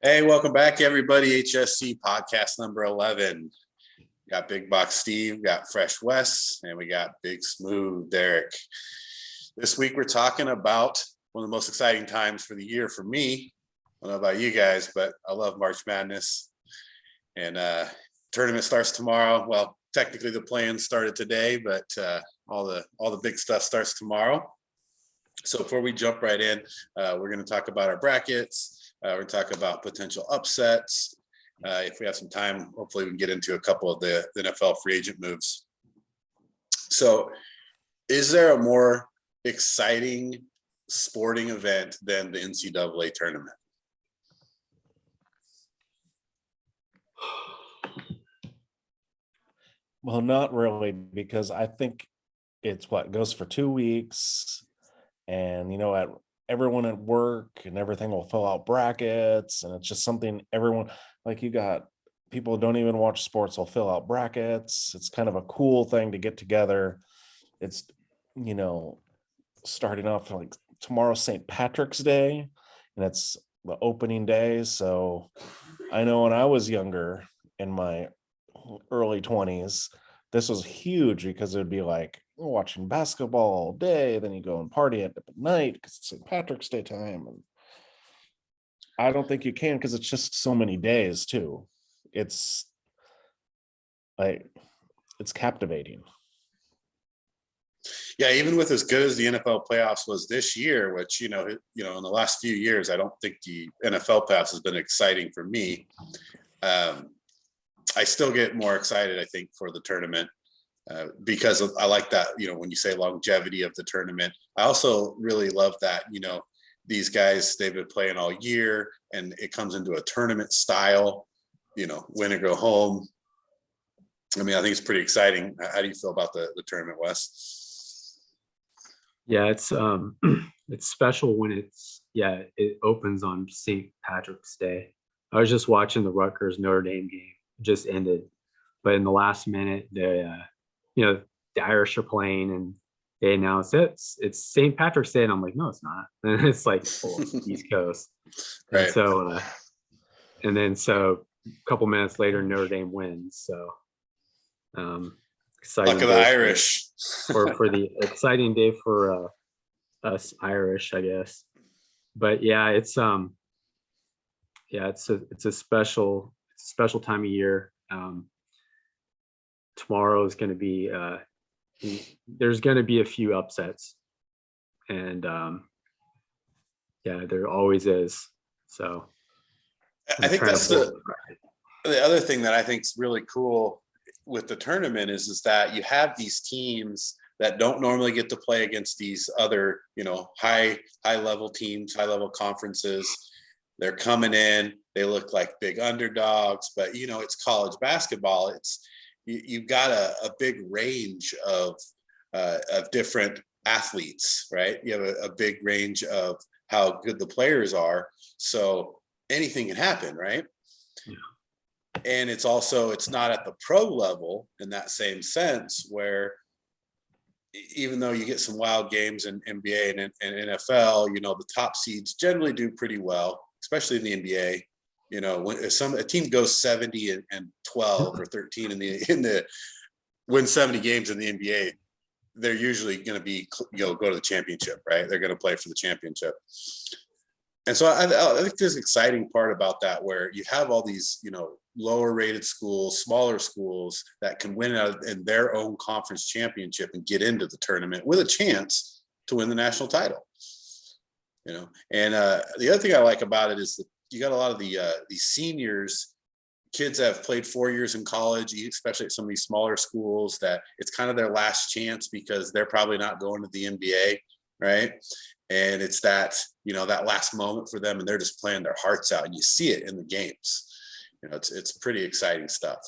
Hey, welcome back, everybody. HSC podcast number 11. Got Big Box Steve, got Fresh Wes, and we got Big Smooth Derek. This week, we're talking about one of the most exciting times for the year for me. I don't know about you guys, but I love March Madness. And tournament starts tomorrow. Well, technically the play-in started today, but all the big stuff starts tomorrow. So before we jump right in, we're going to talk about our brackets. We're going to talk about potential upsets. If we have some time, hopefully we can get into a couple of the NFL free agent moves. So is there a more exciting sporting event than the NCAA tournament? Well, not really, because I think it's goes for 2 weeks, and everyone at work and everything will fill out brackets, and it's just something everyone, like, you got people who don't even watch sports will fill out brackets. It's kind of a cool thing to get together. It's starting off like tomorrow's St. Patrick's Day, and it's the opening day. So I know when I was younger, in my early 20s, this was huge because it would be like watching basketball all day, then you go and party at night because it's St. Patrick's Day time. And I don't think you can, because it's just so many days too. It's captivating. Yeah, even with as good as the NFL playoffs was this year, which in the last few years, I don't think the NFL playoffs has been exciting for me. I still get more excited, I think, for the tournament because I like that, when you say longevity of the tournament. I also really love that, these guys, they've been playing all year and it comes into a tournament style, win or go home. I mean, I think it's pretty exciting. How do you feel about the tournament, Wes? Yeah, it's special when it opens on St. Patrick's Day. I was just watching the Rutgers Notre Dame game. Just ended, but in the last minute, the Irish are playing, and they announced it's St. Patrick's Day, and I'm like, no, it's not. And it's like East Coast, Right. And so a couple minutes later, Notre Dame wins. So exciting. Luck of the Irish for the exciting day for us Irish, I guess. But yeah, it's a special time of year. Tomorrow is going to be there's going to be a few upsets, and there always is. So I think that's the other thing that I think is really cool with the tournament is that you have these teams that don't normally get to play against these other high level teams, high level conferences. They're coming in, they look like big underdogs, but it's college basketball. It's you've got a big range of different athletes, right? You have a big range of how good the players are. So anything can happen, right? Yeah. And it's not at the pro level in that same sense, where even though you get some wild games in NBA and NFL, the top seeds generally do pretty well, especially in the NBA. When a team goes 70 and 12 or 13 in the win 70 games in the NBA, they're usually going to be go to the championship, right? They're going to play for the championship. And so I think there's an exciting part about that, where you have all these lower rated schools, smaller schools that can win out in their own conference championship and get into the tournament with a chance to win the national title. And the other thing I like about it is that you got a lot of these seniors, kids that have played 4 years in college, especially at some of these smaller schools, that it's kind of their last chance because they're probably not going to the NBA, right? And it's that that last moment for them, and they're just playing their hearts out, and you see it in the games. It's pretty exciting stuff.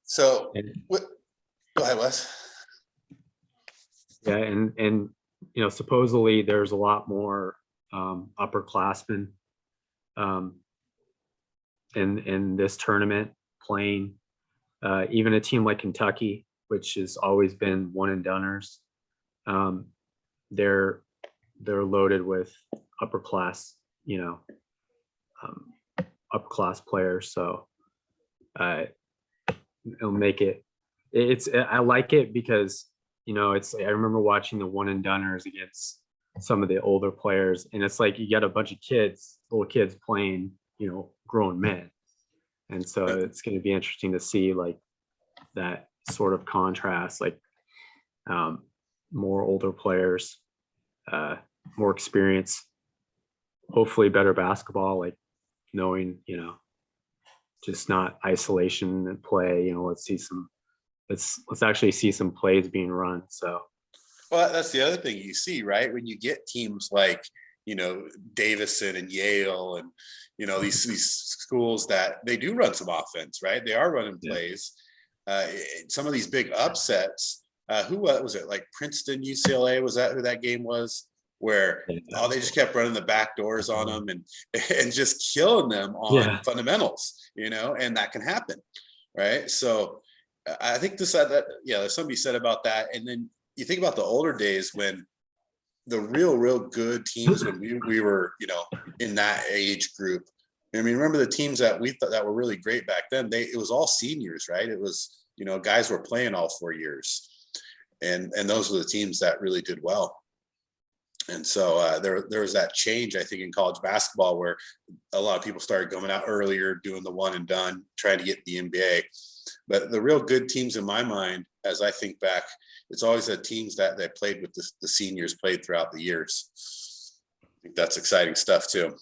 So go ahead, Wes. Yeah, and supposedly there's a lot more upperclassmen in this tournament playing. Even a team like Kentucky, which has always been one and doners, they're loaded with upper class up-class players. So it'll make it. I like it because I remember watching the one and doneers against some of the older players, and it's like you got a bunch of little kids playing, grown men, and so it's going to be interesting to see like that sort of contrast, like more older players, more experience, hopefully better basketball, like knowing, just not isolation and play. Let's actually see some plays being run. So, well, that's the other thing you see, right? When you get teams like, Davison and Yale and, these schools that they do run some offense, right? They are running plays. Some of these big upsets, who was it? Like Princeton, UCLA, was that who that game was? Where they just kept running the back doors on them and just killing them on fundamentals, and that can happen, right? So I think there's somebody said about that, and then you think about the older days when the real good teams when we were in that age group. I mean, remember the teams that we thought that were really great back then? It was all seniors, right? It was guys were playing all 4 years, and those were the teams that really did well. And so there was that change, I think, in college basketball where a lot of people started going out earlier, doing the one and done, trying to get the NBA. But the real good teams in my mind, as I think back, it's always the teams that played with the seniors played throughout the years. I think that's exciting stuff too.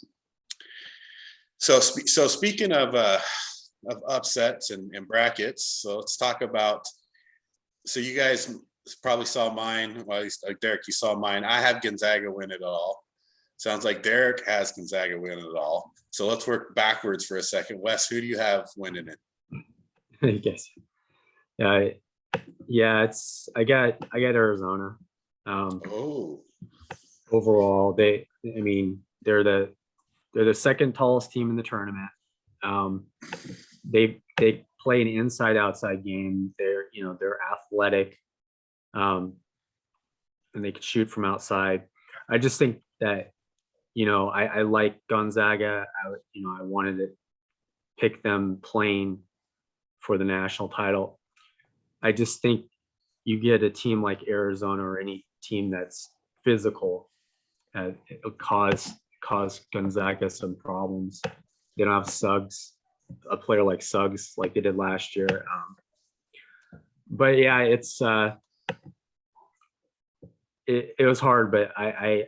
So speaking of upsets and brackets, so let's talk about. So you guys probably saw mine. Well, at least Derek, you saw mine. I have Gonzaga win it all. Sounds like Derek has Gonzaga win it all. So let's work backwards for a second. Wes, who do you have winning it? I guess. Yeah. I got Arizona. Overall, they're the second tallest team in the tournament. They play an inside-outside game. They're athletic. And they could shoot from outside. I just think that, I like Gonzaga. I wanted to pick them playing for the national title. I just think you get a team like Arizona or any team that's physical, it'll cause Gonzaga some problems. They don't have Suggs, a player like Suggs, like they did last year. But yeah, it was hard, but I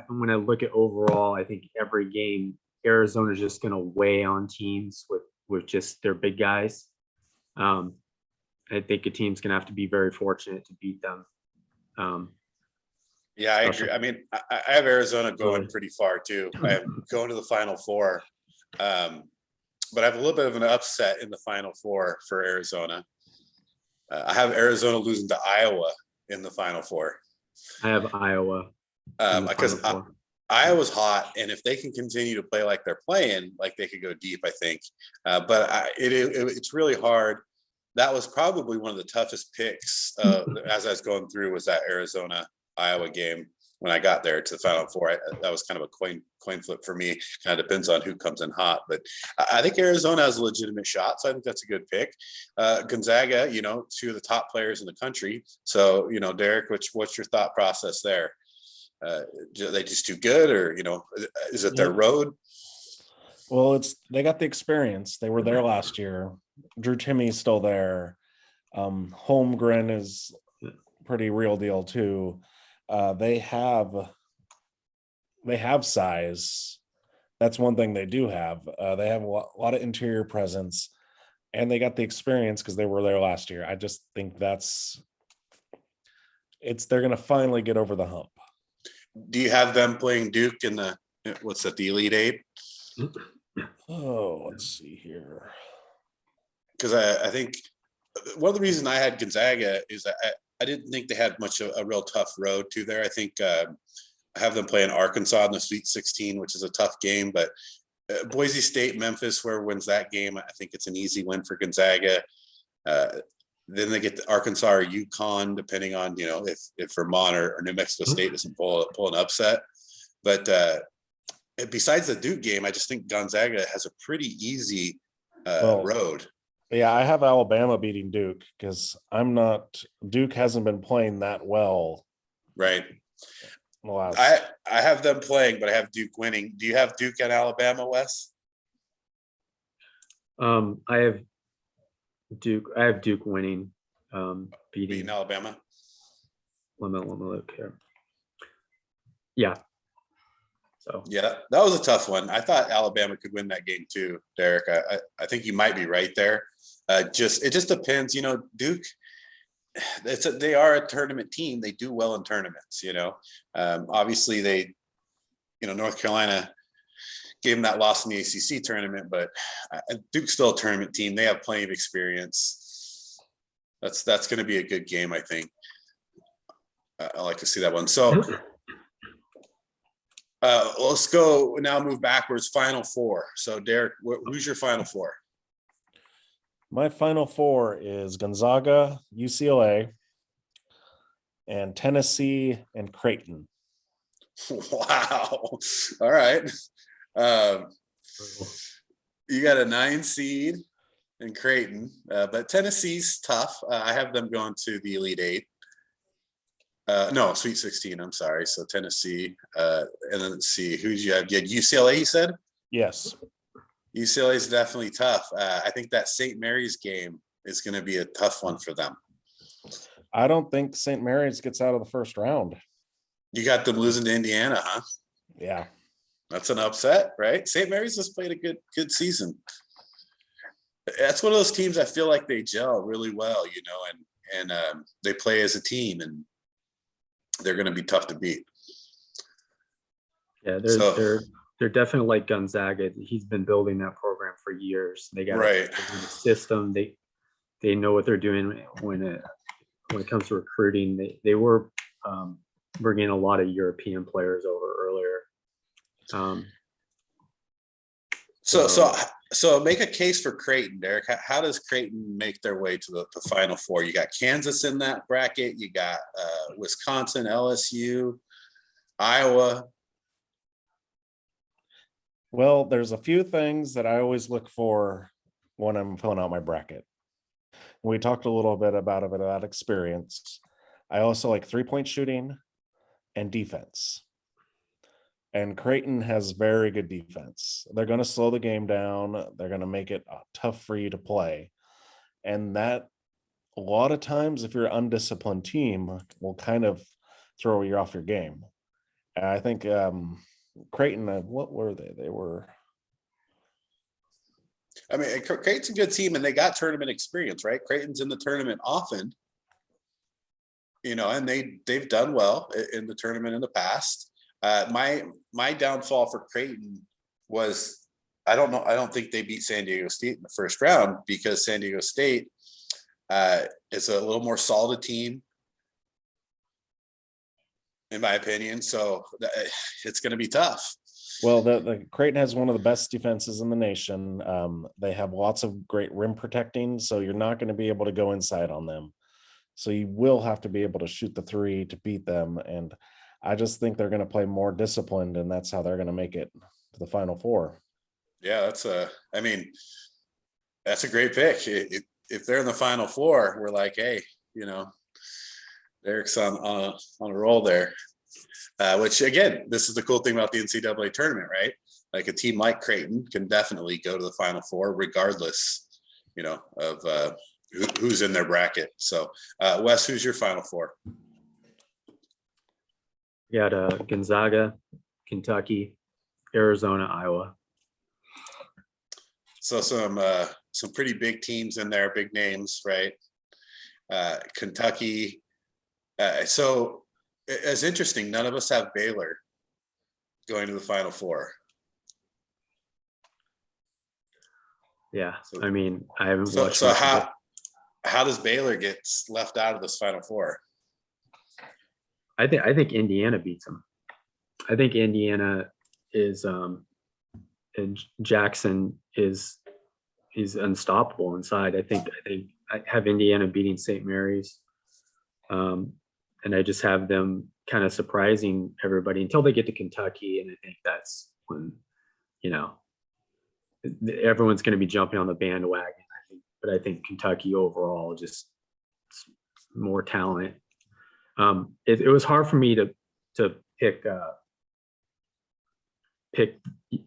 when I look at overall, I think every game Arizona is just going to weigh on teams with just their big guys. I think a team's going to have to be very fortunate to beat them. Yeah, I agree. I mean, I have Arizona going pretty far too. I have going to the Final Four, but I have a little bit of an upset in the Final Four for Arizona. I have Arizona losing to Iowa in the Final Four. I have Iowa because Iowa's hot, and if they can continue to play like they're playing, like they could go deep, I think. But it's really hard. That was probably one of the toughest picks as I was going through, was that Arizona-Iowa game when I got there to the Final Four. That was kind of a coin flip for me. Kind of depends on who comes in hot, but I think Arizona has a legitimate shot, so I think that's a good pick. Gonzaga, two of the top players in the country. So, Derek, what's your thought process there? Are they just too good, or is it their road? Well, they got the experience. They were there last year. Drew Timmy's still there. Holmgren is pretty real deal too. They have size. That's one thing they do have. They have a lot of interior presence, and they got the experience because they were there last year. I just think they're going to finally get over the hump. Do you have them playing Duke in the Elite Eight? Oh, let's see here. Because I think one of the reasons I had Gonzaga is that I didn't think they had much of a real tough road to there. I think I have them playing Arkansas in the Sweet 16, which is a tough game, but Boise State, Memphis, whoever wins that game, I think it's an easy win for Gonzaga. Then they get to Arkansas or UConn, depending on, if Vermont or New Mexico State doesn't pull an upset. But besides the Duke game, I just think Gonzaga has a pretty easy Well, road. yeah, I have Alabama beating Duke because Duke hasn't been playing that well. Right. in the last- I have them playing, but I have Duke winning. Do you have Duke and Alabama, Wes? I have Duke winning, Beating beating. Alabama? Let me look here. Yeah. So Yeah, that was a tough one. I thought Alabama could win that game too, Derek. I think you might be right there. It just depends. Duke, they are a tournament team. They do well in tournaments. Obviously North Carolina gave them that loss in the ACC tournament, but Duke's still a tournament team. They have plenty of experience. That's going to be a good game, I think. I like to see that one. So. Let's go now. Move backwards. Final four. So, Derek, who's your final four? My final four is Gonzaga, UCLA, and Tennessee and Creighton. Wow. All right. You got a 9 seed in Creighton, but Tennessee's tough. I have them going to the Elite Eight. No, Sweet 16. I'm sorry. So Tennessee, and then let's see who'd you have? You had UCLA. You said Yes. UCLA is definitely tough. I think that St. Mary's game is going to be a tough one for them. I don't think St. Mary's gets out of the first round. You got them losing to Indiana, huh? Yeah. That's an upset, right? St. Mary's has played a good season. That's one of those teams I feel like they gel really well, and they play as a team, and they're going to be tough to beat. Yeah, they're definitely like Gonzaga. He's been building that program for years. They got right. a system. They know what they're doing when it comes to recruiting. They were bringing a lot of European players over earlier. So make a case for Creighton, Derek. How does Creighton make their way to the Final Four? You got Kansas in that bracket. You got Wisconsin, LSU, Iowa. Well, there's a few things that I always look for when I'm filling out my bracket. We talked a little bit about experience. I also like 3-point shooting and defense. And Creighton has very good defense. They're going to slow the game down. They're going to make it tough for you to play. And that, a lot of times, if you're an undisciplined team, will kind of throw you off your game. And I think Creighton, what were they? They were... I mean, Creighton's a good team, and they got tournament experience, right? Creighton's in the tournament often, and they've done well in the tournament in the past. My downfall for Creighton was I don't think they beat San Diego State in the first round because San Diego State is a little more solid team, in my opinion. So it's going to be tough. Well, the Creighton has one of the best defenses in the nation. They have lots of great rim protecting, so you're not going to be able to go inside on them. So you will have to be able to shoot the three to beat them. And I just think they're going to play more disciplined, and that's how they're going to make it to the Final Four. Yeah, that's a great pick. If they're in the Final Four, we're like, hey, Derek's on a roll there. Which again, this is the cool thing about the NCAA tournament, right? Like a team like Creighton can definitely go to the Final Four, regardless, of who's in their bracket. So, Wes, who's your Final Four? You got Gonzaga, Kentucky, Arizona, Iowa. So some pretty big teams in there, big names, right? Kentucky. So it's interesting. None of us have Baylor going to the Final Four. Yeah, I mean, I haven't watched. So how does Baylor get left out of this Final Four? I think Indiana beats them. I think Indiana is and Jackson is unstoppable inside. I think I have Indiana beating St. Mary's, and I just have them kind of surprising everybody until they get to Kentucky, and I think that's when, everyone's going to be jumping on the bandwagon, I think. But I think Kentucky overall just more talent. It was hard for me to pick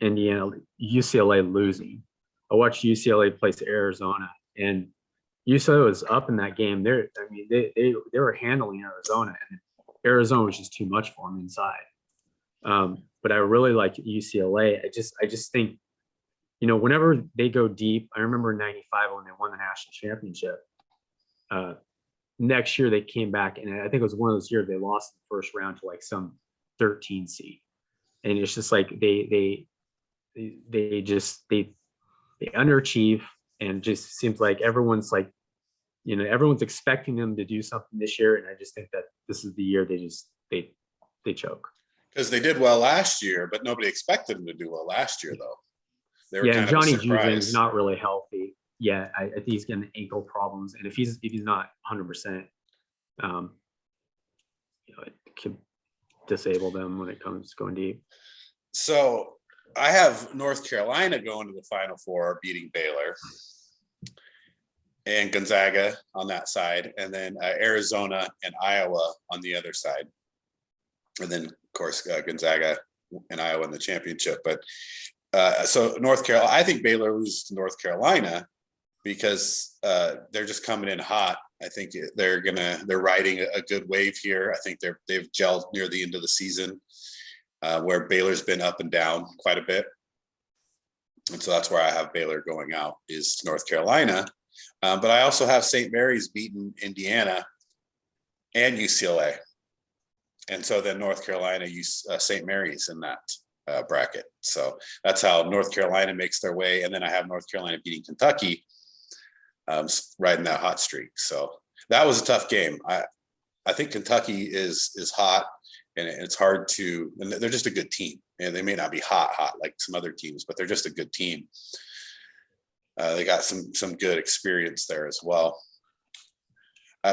Indiana, UCLA losing. I watched UCLA play Arizona, and UCLA was up in that game. They were handling Arizona, and Arizona was just too much for them inside. But I really like UCLA. I just think, whenever they go deep, I remember in '95 when they won the national championship. Next year they came back, and I think it was one of those years they lost in the first round to like some 13 seed, and it's just like they underachieve, and just seems like everyone's like, everyone's expecting them to do something this year, and I just think that this is the year they choke. Because they did well last year, but nobody expected them to do well last year, though. They were kind of Johnny a surprise. Juzang's not really healthy. Yeah, I think he's getting ankle problems, and if he's not 100%, it could disable them when it comes to going deep. So I have North Carolina going to the Final Four, beating Baylor, and Gonzaga on that side, and then Arizona and Iowa on the other side, and then of course Gonzaga and Iowa in the championship. But so North Carolina, I think Baylor loses to North Carolina because they're just coming in hot. I think they're riding a good wave here. I think they've gelled near the end of the season, where Baylor's been up and down quite a bit. And so that's where I have Baylor going out, is North Carolina. But I also have St. Mary's beating Indiana and UCLA. And so then North Carolina St. Mary's in that bracket. So that's how North Carolina makes their way. And then I have North Carolina beating Kentucky, riding that hot streak. So that was a tough game. I think Kentucky is hot, and it's hard to, and they're just a good team. And they may not be hot like some other teams, but they're just a good team. They got some good experience there as well.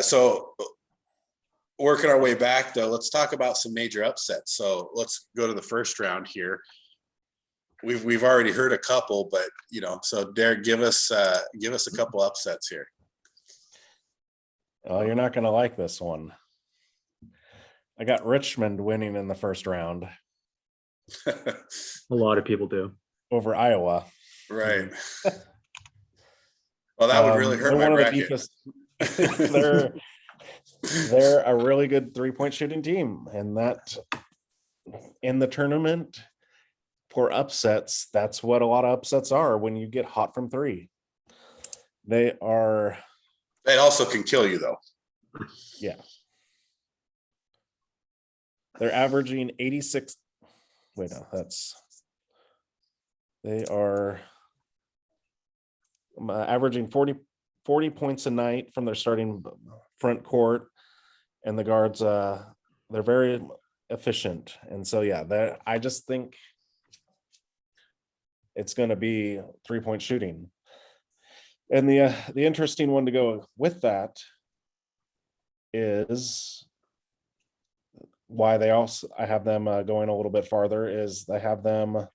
So working our way back, though, let's talk about some major upsets. So let's go to the first round here. We've already heard a couple, but so Derek, give us a couple upsets here. Oh, you're not going to like this one. I got Richmond winning in the first round. A lot of people do. Over Iowa. Right. Well, that would really hurt my bracket. They're a really good 3-point shooting team, and that in the tournament for upsets, that's what a lot of upsets are, when you get hot from three. It also can kill you, though. Yeah. They're averaging 86. Wait, no, they are averaging 40 points a night from their starting front court, and the guards, they're very efficient. And so, yeah, I just think it's going to be 3-point shooting. And the interesting one to go with that is why I have them going a little bit farther, is I have them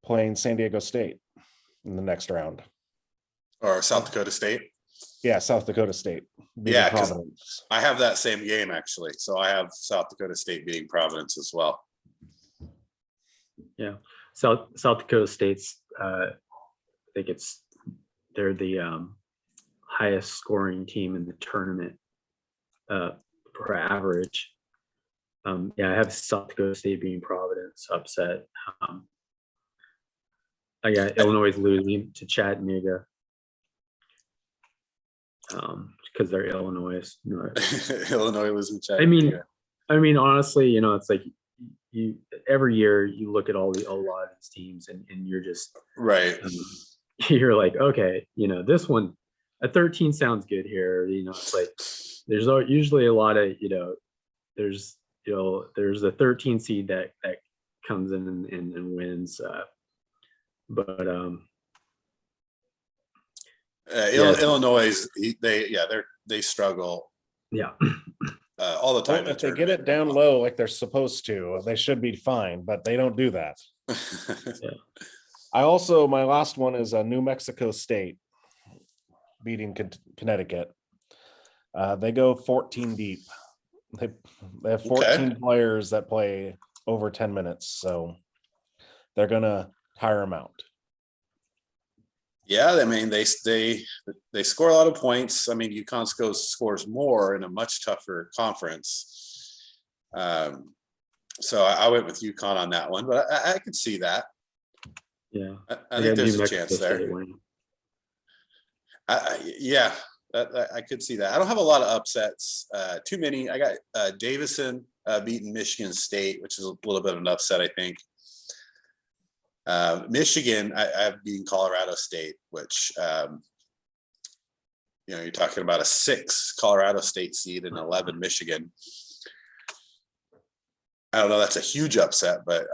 playing San Diego State in the next round. Or South Dakota State. Yeah, South Dakota State. Yeah, because I have that same game, actually. So I have South Dakota State beating Providence as well. Yeah, South Dakota State's, I think they're the highest scoring team in the tournament per average. I have South Dakota State beating Providence upset. I got Illinois losing to Chattanooga. Because they're Illinois. Illinois was in Chattanooga. I mean, honestly, it's like you every year you look at a lot of these teams, and you're just right. You're like, okay, this one, a 13 sounds good here. It's like there's usually a lot of there's a 13 seed that comes in and wins, but Illinois, they struggle. Yeah. All the time. If they get it down low like they're supposed to, they should be fine, but they don't do that. My last one is New Mexico State beating Connecticut. They go 14 deep. They have 14 players that play over 10 minutes, so they're gonna tire them out. Yeah, I mean they score a lot of points. I mean UConn scores more in a much tougher conference. So I went with UConn on that one, but I could see that. Yeah, I think there's a chance there. Yeah, I could see that. I don't have a lot of upsets. Too many. I got Davison beating Michigan State, which is a little bit of an upset, I think. Michigan, I've beaten Colorado State, which you're talking about a 6 Colorado State seed and 11 Michigan. I don't know, that's a huge upset, but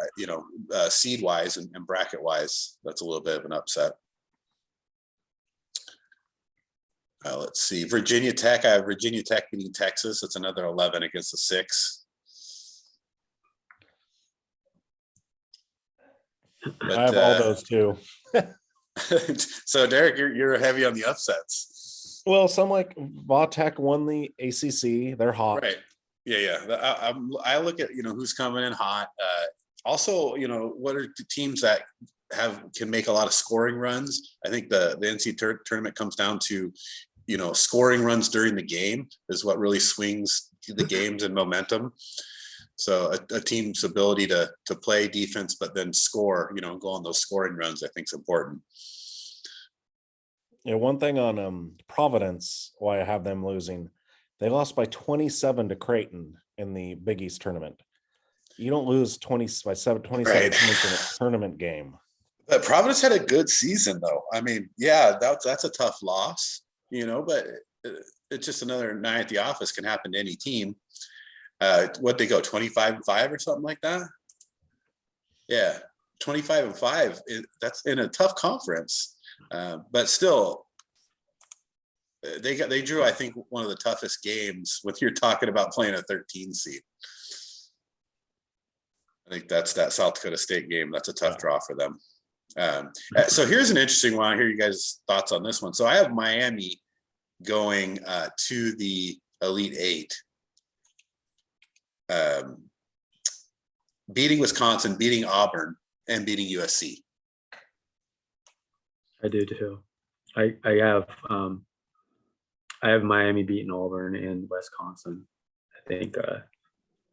seed wise and bracket wise, that's a little bit of an upset. Let's see, Virginia Tech. I have Virginia Tech beating Texas. That's another 11 against the 6. But, I have all those too. So Derek, you're heavy on the upsets. Well, some like Vautech won the ACC. They're hot. Right. Yeah. I look at who's coming in hot. Also, what are the teams that can make a lot of scoring runs? I think the NCAA tournament comes down to scoring runs during the game is what really swings the games and momentum. So a team's ability to play defense, but then score, go on those scoring runs, I think is important. Yeah, one thing on Providence, why I have them losing, they lost by 27 to Creighton in the Big East tournament. You don't lose 27 points in a tournament game. But Providence had a good season, though. I mean, yeah, that's a tough loss, but it's just another night at the office, can happen to any team. What they go 25-5 or something like that? Yeah, 25-5. That's in a tough conference, but still, they drew, I think, one of the toughest games when you're talking about playing a 13 seed. I think that's that South Dakota State game. That's a tough draw for them. So here's an interesting one. I hear you guys' thoughts on this one. So I have Miami going to the Elite Eight. Beating Wisconsin, beating Auburn, and beating USC. I do too. I have Miami beating Auburn and Wisconsin. I think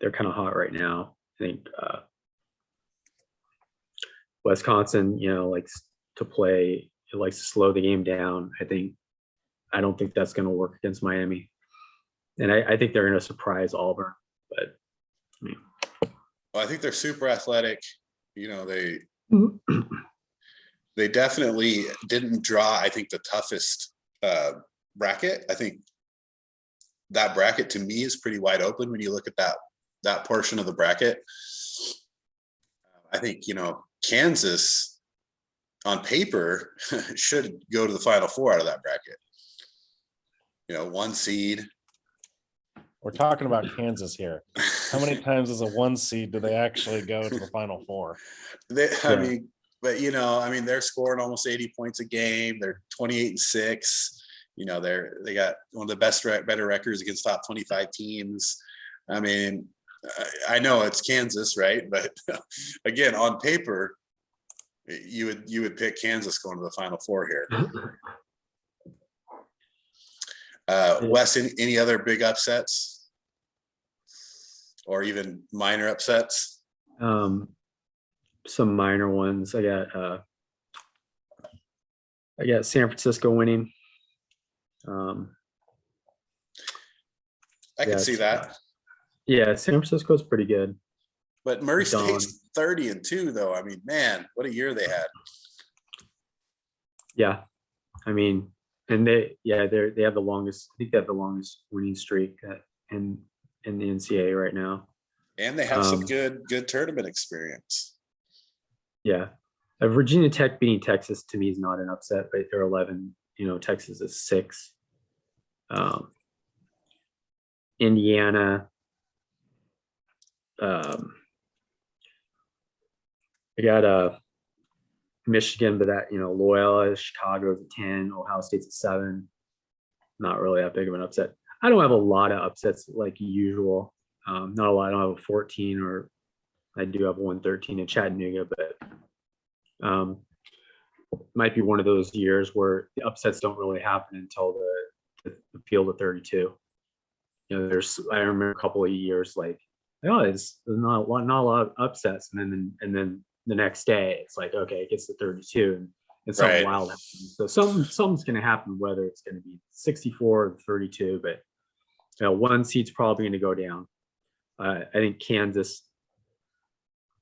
they're kind of hot right now. I think Wisconsin, likes to play. It likes to slow the game down. I don't think that's going to work against Miami, and I think they're going to surprise Auburn. But well, I think they're super athletic. They definitely didn't draw, I think, the toughest bracket. I think that bracket to me is pretty wide open when you look at that portion of the bracket. I think, Kansas on paper should go to the Final Four out of that bracket. 1 seed. We're talking about Kansas here. How many times as a 1 seed do they actually go to the Final Four? I mean, they're scoring almost 80 points a game. They're 28-6. They got one of the better records against top 25 teams. I mean, I know it's Kansas, right? But again, on paper, you would pick Kansas going to the Final Four here. Wes, any other big upsets? Or even minor upsets? Some minor ones. I got San Francisco winning. I can see that. Yeah, San Francisco's pretty good. But Murray State's 30-2, though. I mean, man, what a year they had. Yeah, I mean, and they have the longest. I think they have the longest winning streak in the NCAA right now. And they have some good tournament experience. Yeah. Virginia Tech beating Texas to me is not an upset, right? They're 11. Texas is 6. Indiana. I got Michigan, but that, Loyola, Chicago's at 10, Ohio State's at 7. Not really that big of an upset. I don't have a lot of upsets like usual. Not a lot. I don't have a 14, or I do have a 113 in Chattanooga, but might be one of those years where the upsets don't really happen until the field of 32. I remember a couple of years like, oh, it's not a lot of upsets, and then the next day it's like, okay, it gets to 32, and something Right. wild happens. So something's going to happen, whether it's going to be 64 or 32, but one seed's probably going to go down. I think Kansas.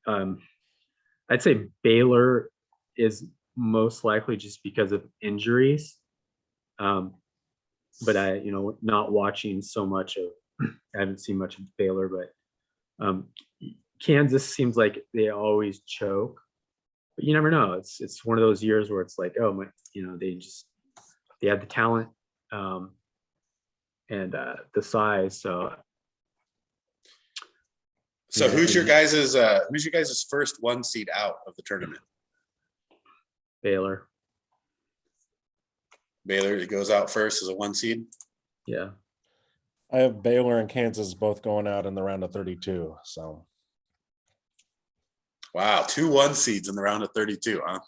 I'd say Baylor is most likely just because of injuries. But not watching so much of, I haven't seen much of Baylor, but Kansas seems like they always choke, but you never know. It's one of those years where it's like, oh my, they have the talent and the size. So So who's your guys' first 1 seed out of the tournament? Baylor. Baylor goes out first as a 1 seed. Yeah. I have Baylor and Kansas both going out in the round of 32. So Wow, 2 1 seeds in the round of 32, huh?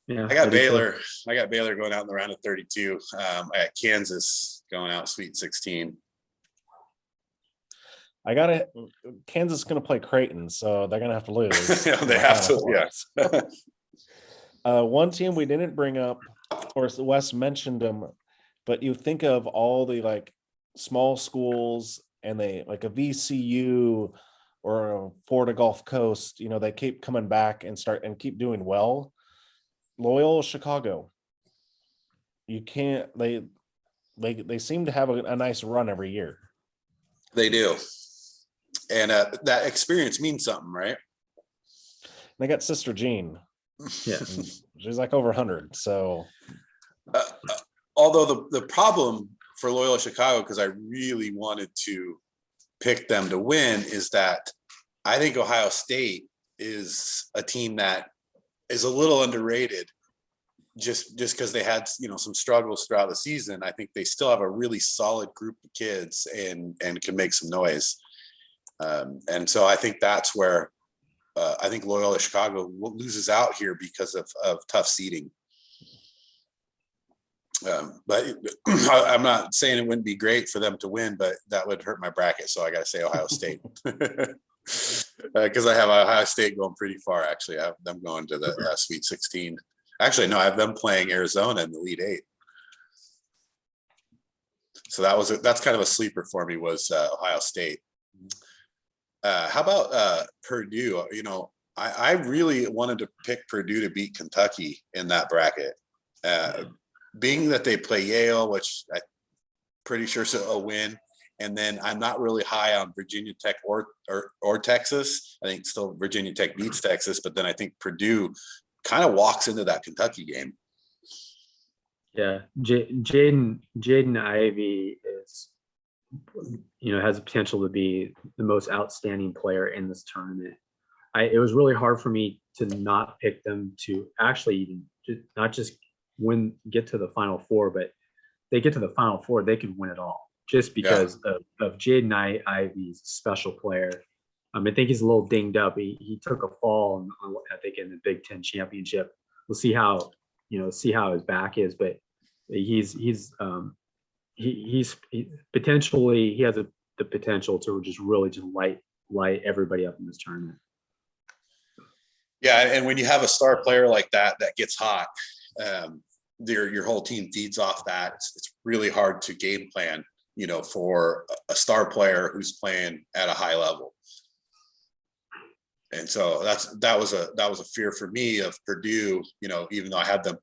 Yeah. I got Baylor. I got Baylor going out in the round of 32. I got Kansas going out Sweet 16. I got it. Kansas is going to play Creighton, so they're going to have to lose. They have to, yeah. One team we didn't bring up, or Wes mentioned them, but you think of all the like small schools and they like a VCU or a Florida Gulf Coast, they keep coming back and keep doing well. Loyola Chicago. You can't, they seem to have a nice run every year. They do. And that experience means something, right? They got Sister Jean. Yeah. She's like over 100. So although the problem for Loyola Chicago, because I really wanted to pick them to win, is that I think Ohio State is a team that is a little underrated just because they had some struggles throughout the season. I think they still have a really solid group of kids and can make some noise. And so I think that's where I think Loyola Chicago loses out here because of tough seeding. But I'm not saying it wouldn't be great for them to win, but that would hurt my bracket. So I got to say Ohio State because I have Ohio State going pretty far. Actually, I have them going to the Sweet 16. Actually, no, I have them playing Arizona in the Elite 8. So that's kind of a sleeper for me was Ohio State. How about Purdue? I really wanted to pick Purdue to beat Kentucky in that bracket. Being that they play Yale, which I'm pretty sure is a win, and then I'm not really high on Virginia Tech or Texas. I think still Virginia Tech beats Texas, but then I think Purdue kind of walks into that Kentucky game. Yeah, Jaden Ivey is, has the potential to be the most outstanding player in this tournament. It was really hard for me to not pick them to actually even not just get to the Final Four, but they get to the Final Four, they can win it all just because of Jaden Ivey's special player. I think he's a little dinged up. He took a fall I think in the Big Ten championship. We'll see how his back is, but he's potentially, he has the potential to just really just light everybody up in this tournament. Yeah, and when you have a star player like that gets hot, your whole team feeds off that. It's really hard to game plan, for a star player who's playing at a high level. And so that was a fear for me of Purdue. Even though I have them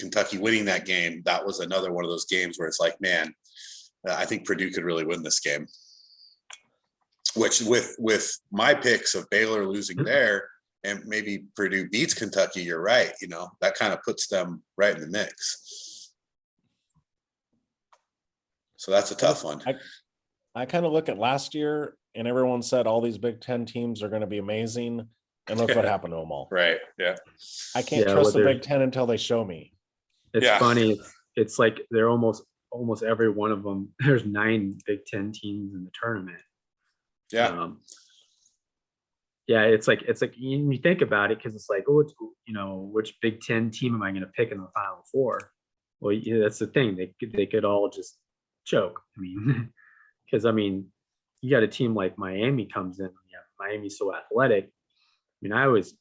Kentucky winning that game, that was another one of those games where it's like, man, I think Purdue could really win this game. Which with my picks of Baylor losing there and maybe Purdue beats Kentucky, you're right. That kind of puts them right in the mix. So that's a tough one. I kind of look at last year and everyone said all these Big Ten teams are going to be amazing. And look what happened to them all. Right. Yeah. I can't Yeah, trust the well, Big Ten until they show me. It's Yeah. funny. It's like they're almost every one of them. There's 9 Big Ten teams in the tournament. Yeah. Yeah, it's like you think about it, because it's like, oh, it's, which Big Ten team am I going to pick in the Final Four? Well, yeah, that's the thing. They could all just choke. I mean, because you got a team like Miami comes in. Yeah, Miami's so athletic. I mean, I always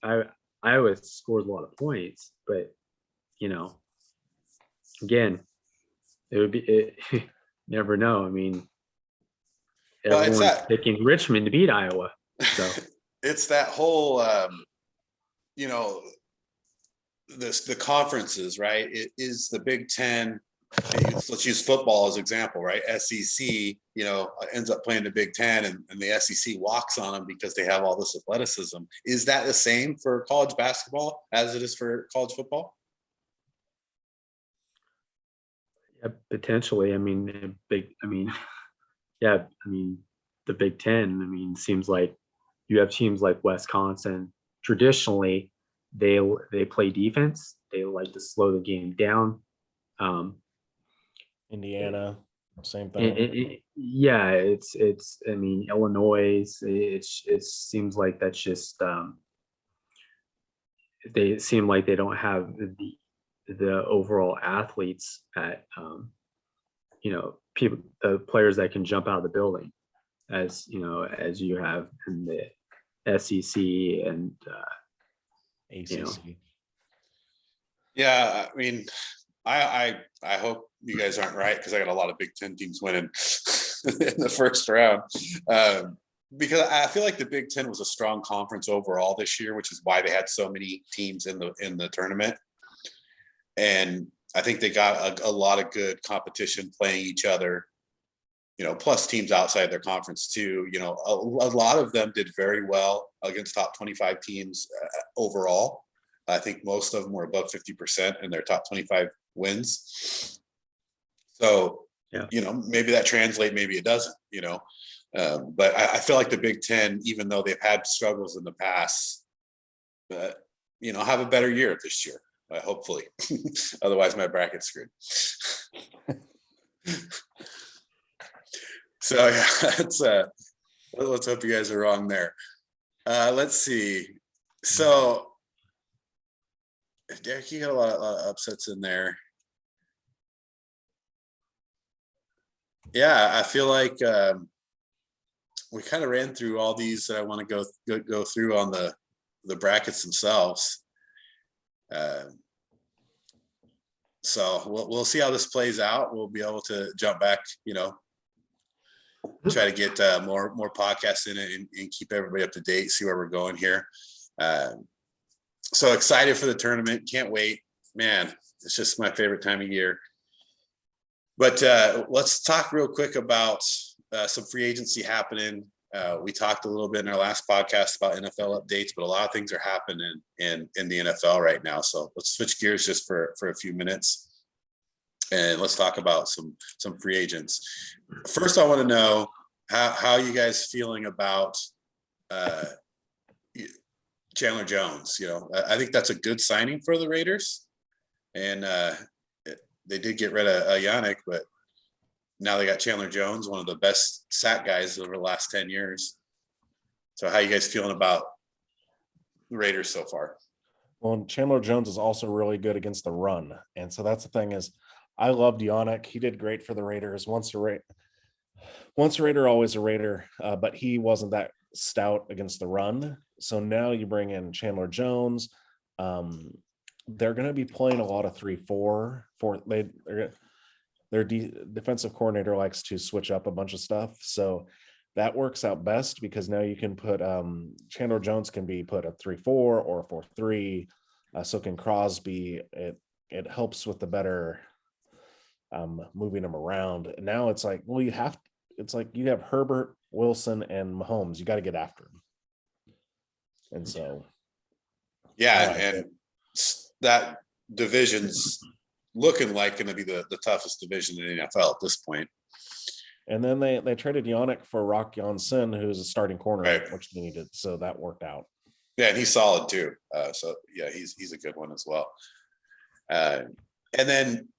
scores a lot of points, but again, it would be never know. I mean, Well, it's everyone's that- picking Richmond to beat Iowa. So It's that whole, the conferences, right? It is the Big Ten. Let's use football as example, right? SEC, ends up playing the Big Ten, and the SEC walks on them because they have all this athleticism. Is that the same for college basketball as it is for college football? yeah, potentially. The Big Ten. Seems like you have teams like Wisconsin. Traditionally, they play defense. They like to slow the game down. Indiana, same thing. Yeah, it's. Illinois. It seems like that's just. They seem like they don't have the overall athletes at people, the players that can jump out of the building, as you have in the SEC and ACC. Yeah, I hope you guys aren't right, because I got a lot of Big Ten teams winning in the first round. Because I feel like the Big Ten was a strong conference overall this year, which is why they had so many teams in the tournament. And I think they got a lot of good competition playing each other, plus teams outside their conference too. A lot of them did very well against top 25 teams overall. I think most of them were above 50% in their top 25 wins. So, yeah. Maybe that translates, maybe it doesn't, but I feel like the Big Ten, even though they've had struggles in the past, have a better year this year, hopefully. Otherwise, my bracket's screwed. So yeah, let's hope you guys are wrong there. Let's see. So, Derek, you got a lot of upsets in there. Yeah, I feel like we kind of ran through all these that I want to go through on the brackets themselves. So we'll see how this plays out. We'll be able to jump back, try to get more podcasts in it and keep everybody up to date, see where we're going here. So excited for the tournament. Can't wait, man. It's just my favorite time of year. But let's talk real quick about some free agency happening. We talked a little bit in our last podcast about NFL updates, but a lot of things are happening in the NFL right now. So let's switch gears just for a few minutes, and let's talk about some free agents. First, I want to know how you guys feeling about Chandler Jones. I think that's a good signing for the Raiders, and they did get rid of Yannick, but now they got Chandler Jones, one of the best sack guys over the last 10 years. So how you guys feeling about the Raiders so far? Well, Chandler Jones is also really good against the run. And so that's the thing is, I loved Yannick. He did great for the Raiders. Once a Raider, always a Raider, but he wasn't that stout against the run. So now you bring in Chandler Jones. They're going to be playing a lot of 3-4. Their defensive coordinator likes to switch up a bunch of stuff. So that works out best, because now you can put Chandler Jones can be put a 3-4 or a 4-3. So can Crosby. It helps with the better moving them around. And now it's like, well, you have Herbert, Wilson, and Mahomes. You got to get after them. And so, yeah, and that division's looking like going to be the toughest division in the NFL at this point. And then they traded Yannick for Rock Janssen, who's a starting corner, Right. which they needed. So that worked out. Yeah, and he's solid too. So yeah, he's a good one as well. And then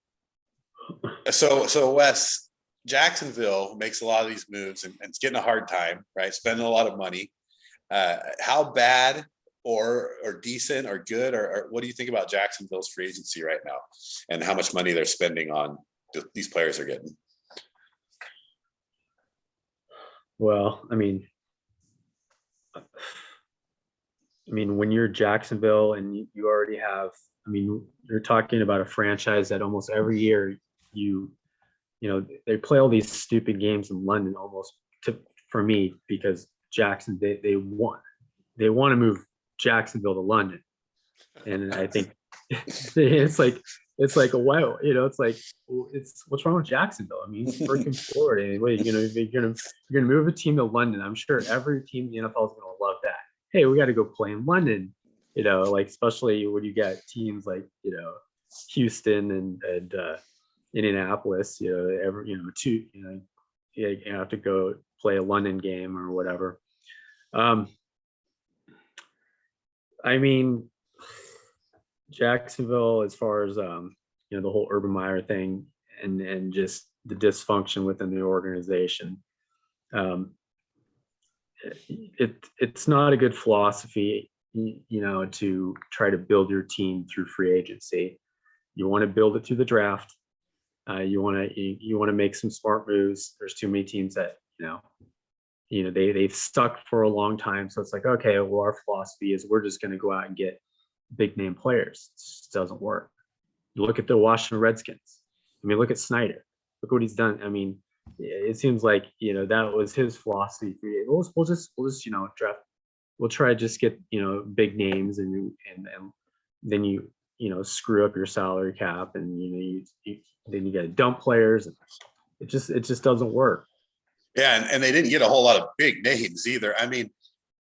so Wes, Jacksonville makes a lot of these moves and it's getting a hard time, right? Spending a lot of money. How bad or decent or good or what do you think about Jacksonville's free agency right now and how much money they're spending on these players are getting? Well, I mean, when you're Jacksonville and you already have, you're talking about a franchise that almost every year they play all these stupid games in London almost for me because Jackson, they want to move Jacksonville to London. And I think it's like wow, it's like, well, it's what's wrong with Jacksonville? I mean, freaking Florida. Anyway, if you're gonna move a team to London, I'm sure every team in the NFL is gonna love that. Hey, we got to go play in London, like especially when you get teams like Houston and Indianapolis, you have to go play a London game or whatever. I mean, Jacksonville, as far as the whole Urban Meyer thing and just the dysfunction within the organization, it's not a good philosophy, to try to build your team through free agency. You want to build it through the draft. You want to make some smart moves. There's too many teams that they've stuck for a long time. So it's like, okay, well, our philosophy is we're just going to go out and get big name players. It just doesn't work. You look at the Washington Redskins. Look at Snyder. Look what he's done. It seems like that was his philosophy. We'll just draft. We'll try to just get big names and then you screw up your salary cap and then you got to dump players. It just doesn't work. Yeah, and they didn't get a whole lot of big names either.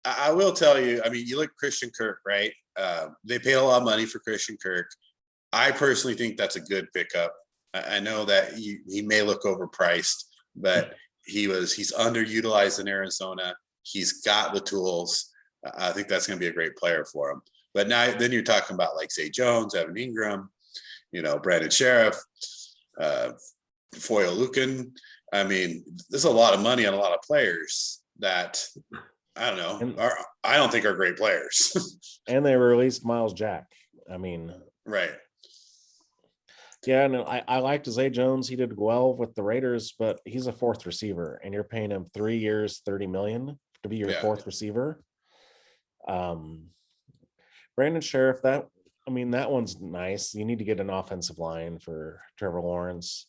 I will tell you. You look at Christian Kirk, right? They paid a lot of money for Christian Kirk. I personally think that's a good pickup. I know that he may look overpriced, but he's underutilized in Arizona. He's got the tools. I think that's going to be a great player for him. But then you're talking about like Zay Jones, Evan Ingram, Brandon Sheriff, Foyle Lucan. There's a lot of money on a lot of players that I don't know. I don't think are great players. And they released Miles Jack. Right. Yeah, and I liked Zay Jones. He did well with the Raiders, but he's a fourth receiver, and you're paying him 3 years, $30 million to be your fourth receiver. Brandon Sheriff, that one's nice. You need to get an offensive line for Trevor Lawrence.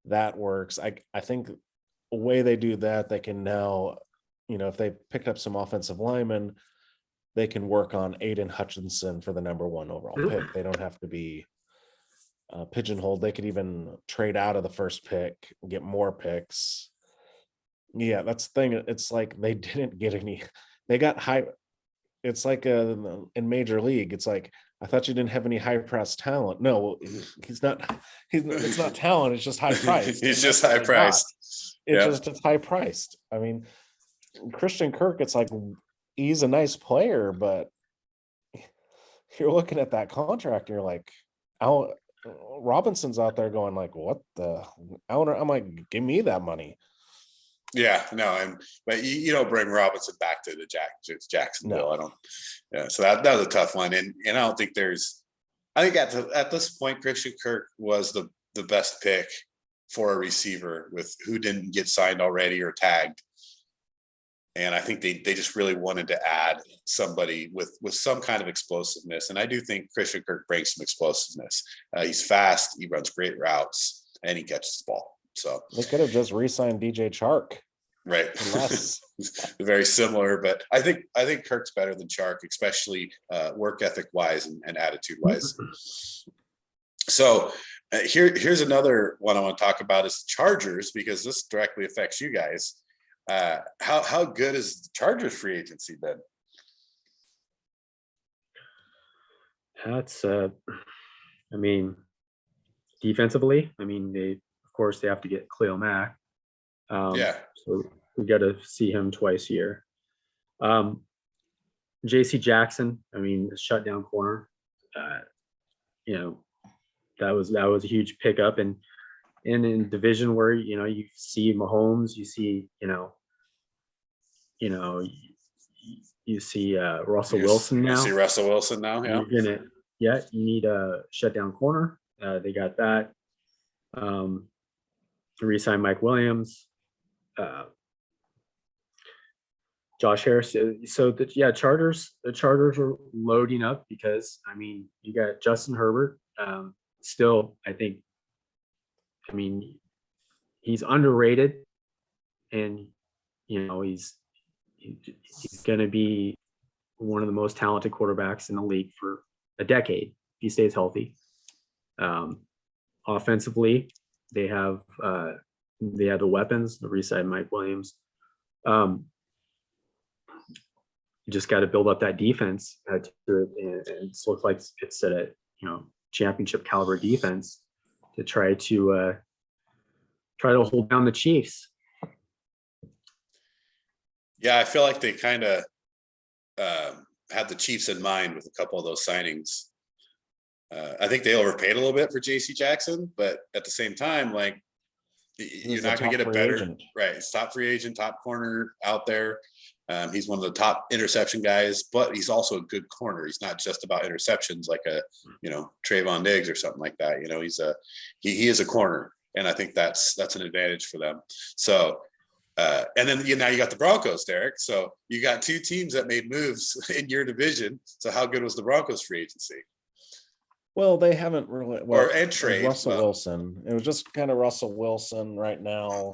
That works. I think the way they do that, they can now, if they picked up some offensive linemen, they can work on Aiden Hutchinson for the number 1 overall pick. They don't have to be pigeonholed. They could even trade out of the first pick, get more picks. Yeah, that's the thing. It's like they didn't get any. They got high. It's like in Major League. It's like, I thought you didn't have any high priced talent. No, he's not. It's not talent. It's just high priced. He's just high priced. It's high priced. Christian Kirk. It's like he's a nice player, but you're looking at that contract and you're like, Robinson's out there going like, what the? I'm like, give me that money. Yeah, no, but you don't bring Robinson back to the Jacksonville. No. I don't. Yeah, so that was a tough one, and I don't think I think at this point, Christian Kirk was the best pick for a receiver with who didn't get signed already or tagged. And I think they just really wanted to add somebody with some kind of explosiveness. And I do think Christian Kirk brings some explosiveness. He's fast. He runs great routes and he catches the ball. So they could have just re-signed DJ Chark. Right. Very similar, but I think Kirk's better than Chark, especially work ethic wise and attitude wise. So here's another one I want to talk about is the Chargers, because this directly affects you guys. How good has the Chargers free agency been? That's defensively, they of course they have to get Khalil Mack. Yeah. So we got to see him twice a year. JC Jackson, I mean, shutdown corner. You know, that was a huge pickup, and in division where you see Mahomes, you see you know you see Russell Wilson You now. see Russell Wilson now. Yeah. You need a shutdown corner. They got that. Re-sign Mike Williams. Josh Harris. So the Chargers are loading up because I mean you got Justin Herbert. Still, I mean he's underrated, and he's going to be one of the most talented quarterbacks in the league for a decade if he stays healthy. Offensively, they have the weapons. The re-sign Mike Williams. You just got to build up that defense and it looks like it's a championship caliber defense to try to hold down the Chiefs. Yeah, I feel like they kind of had the Chiefs in mind with a couple of those signings. I think they overpaid a little bit for JC Jackson, but at the same time, like you're not going to get a better agent. Right. It's top free agent, top corner out there. He's one of the top interception guys, but he's also a good corner. He's not just about interceptions like a Trayvon Diggs or something like that. He is a corner, and I think that's an advantage for them. So. And then now you got the Broncos, Derek. So you got two teams that made moves in your division. So how good was the Broncos free agency? Well, they haven't really. Russell Wilson. It was just kind of Russell Wilson right now.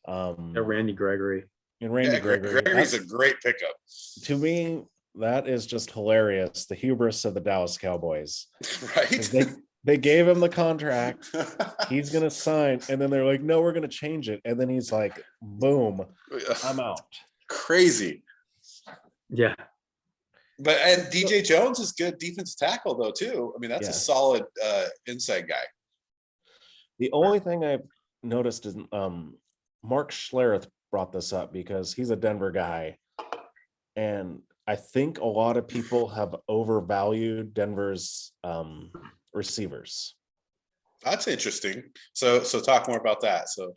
Randy Gregory. And Randy Gregory. Gregory's a great pickup. To me, that is just hilarious. The hubris of the Dallas Cowboys. Right. They gave him the contract. He's going to sign. And then they're like, no, we're going to change it. And then he's like, boom, I'm out. Crazy. Yeah. And DJ Jones is good defensive tackle, though, too. I mean, that's a solid inside guy. The only thing I've noticed is Mark Schlereth brought this up because he's a Denver guy. And I think a lot of people have overvalued Denver's receivers. That's interesting. So talk more about that. So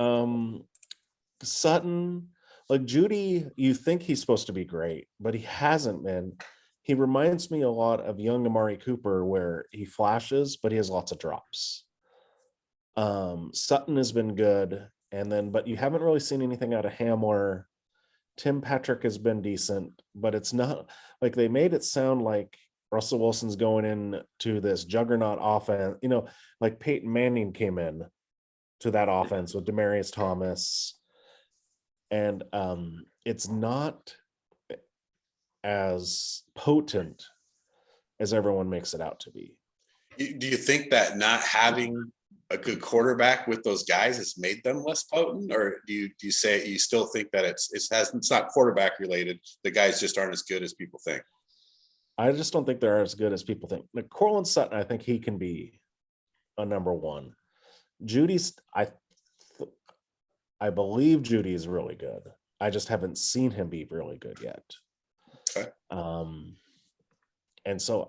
Sutton, like Judy, you think he's supposed to be great, but he hasn't been. He reminds me a lot of young Amari Cooper, where he flashes, but he has lots of drops. Sutton has been good, but you haven't really seen anything out of Hamler. Tim Patrick has been decent, but it's not like they made it sound like Russell Wilson's going into this juggernaut offense, like Peyton Manning came in to that offense with Demaryius Thomas. And it's not as potent as everyone makes it out to be. Do you think that not having a good quarterback with those guys has made them less potent, or do you say you still think that it's not quarterback related? The guys just aren't as good as people think. I just don't think they're as good as people think. Like Cortland Sutton, I think he can be a number one. Judy's, I believe Judy is really good. I just haven't seen him be really good yet. Okay. And so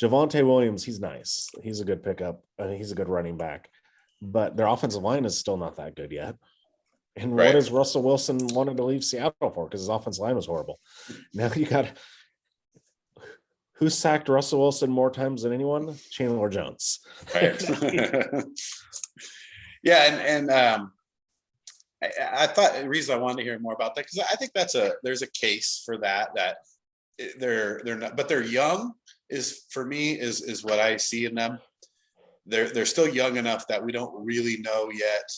Javonte Williams, he's nice. He's a good pickup. He's a good running back, but their offensive line is still not that good yet. And what is Russell Wilson wanted to leave Seattle for? Because his offensive line was horrible. Now you got who sacked Russell Wilson more times than anyone? Chandler Jones. Right. Yeah, I thought the reason I wanted to hear more about that because I think there's a case for that they're not, but they're young is for me is what I see in them. They're still young enough that we don't really know yet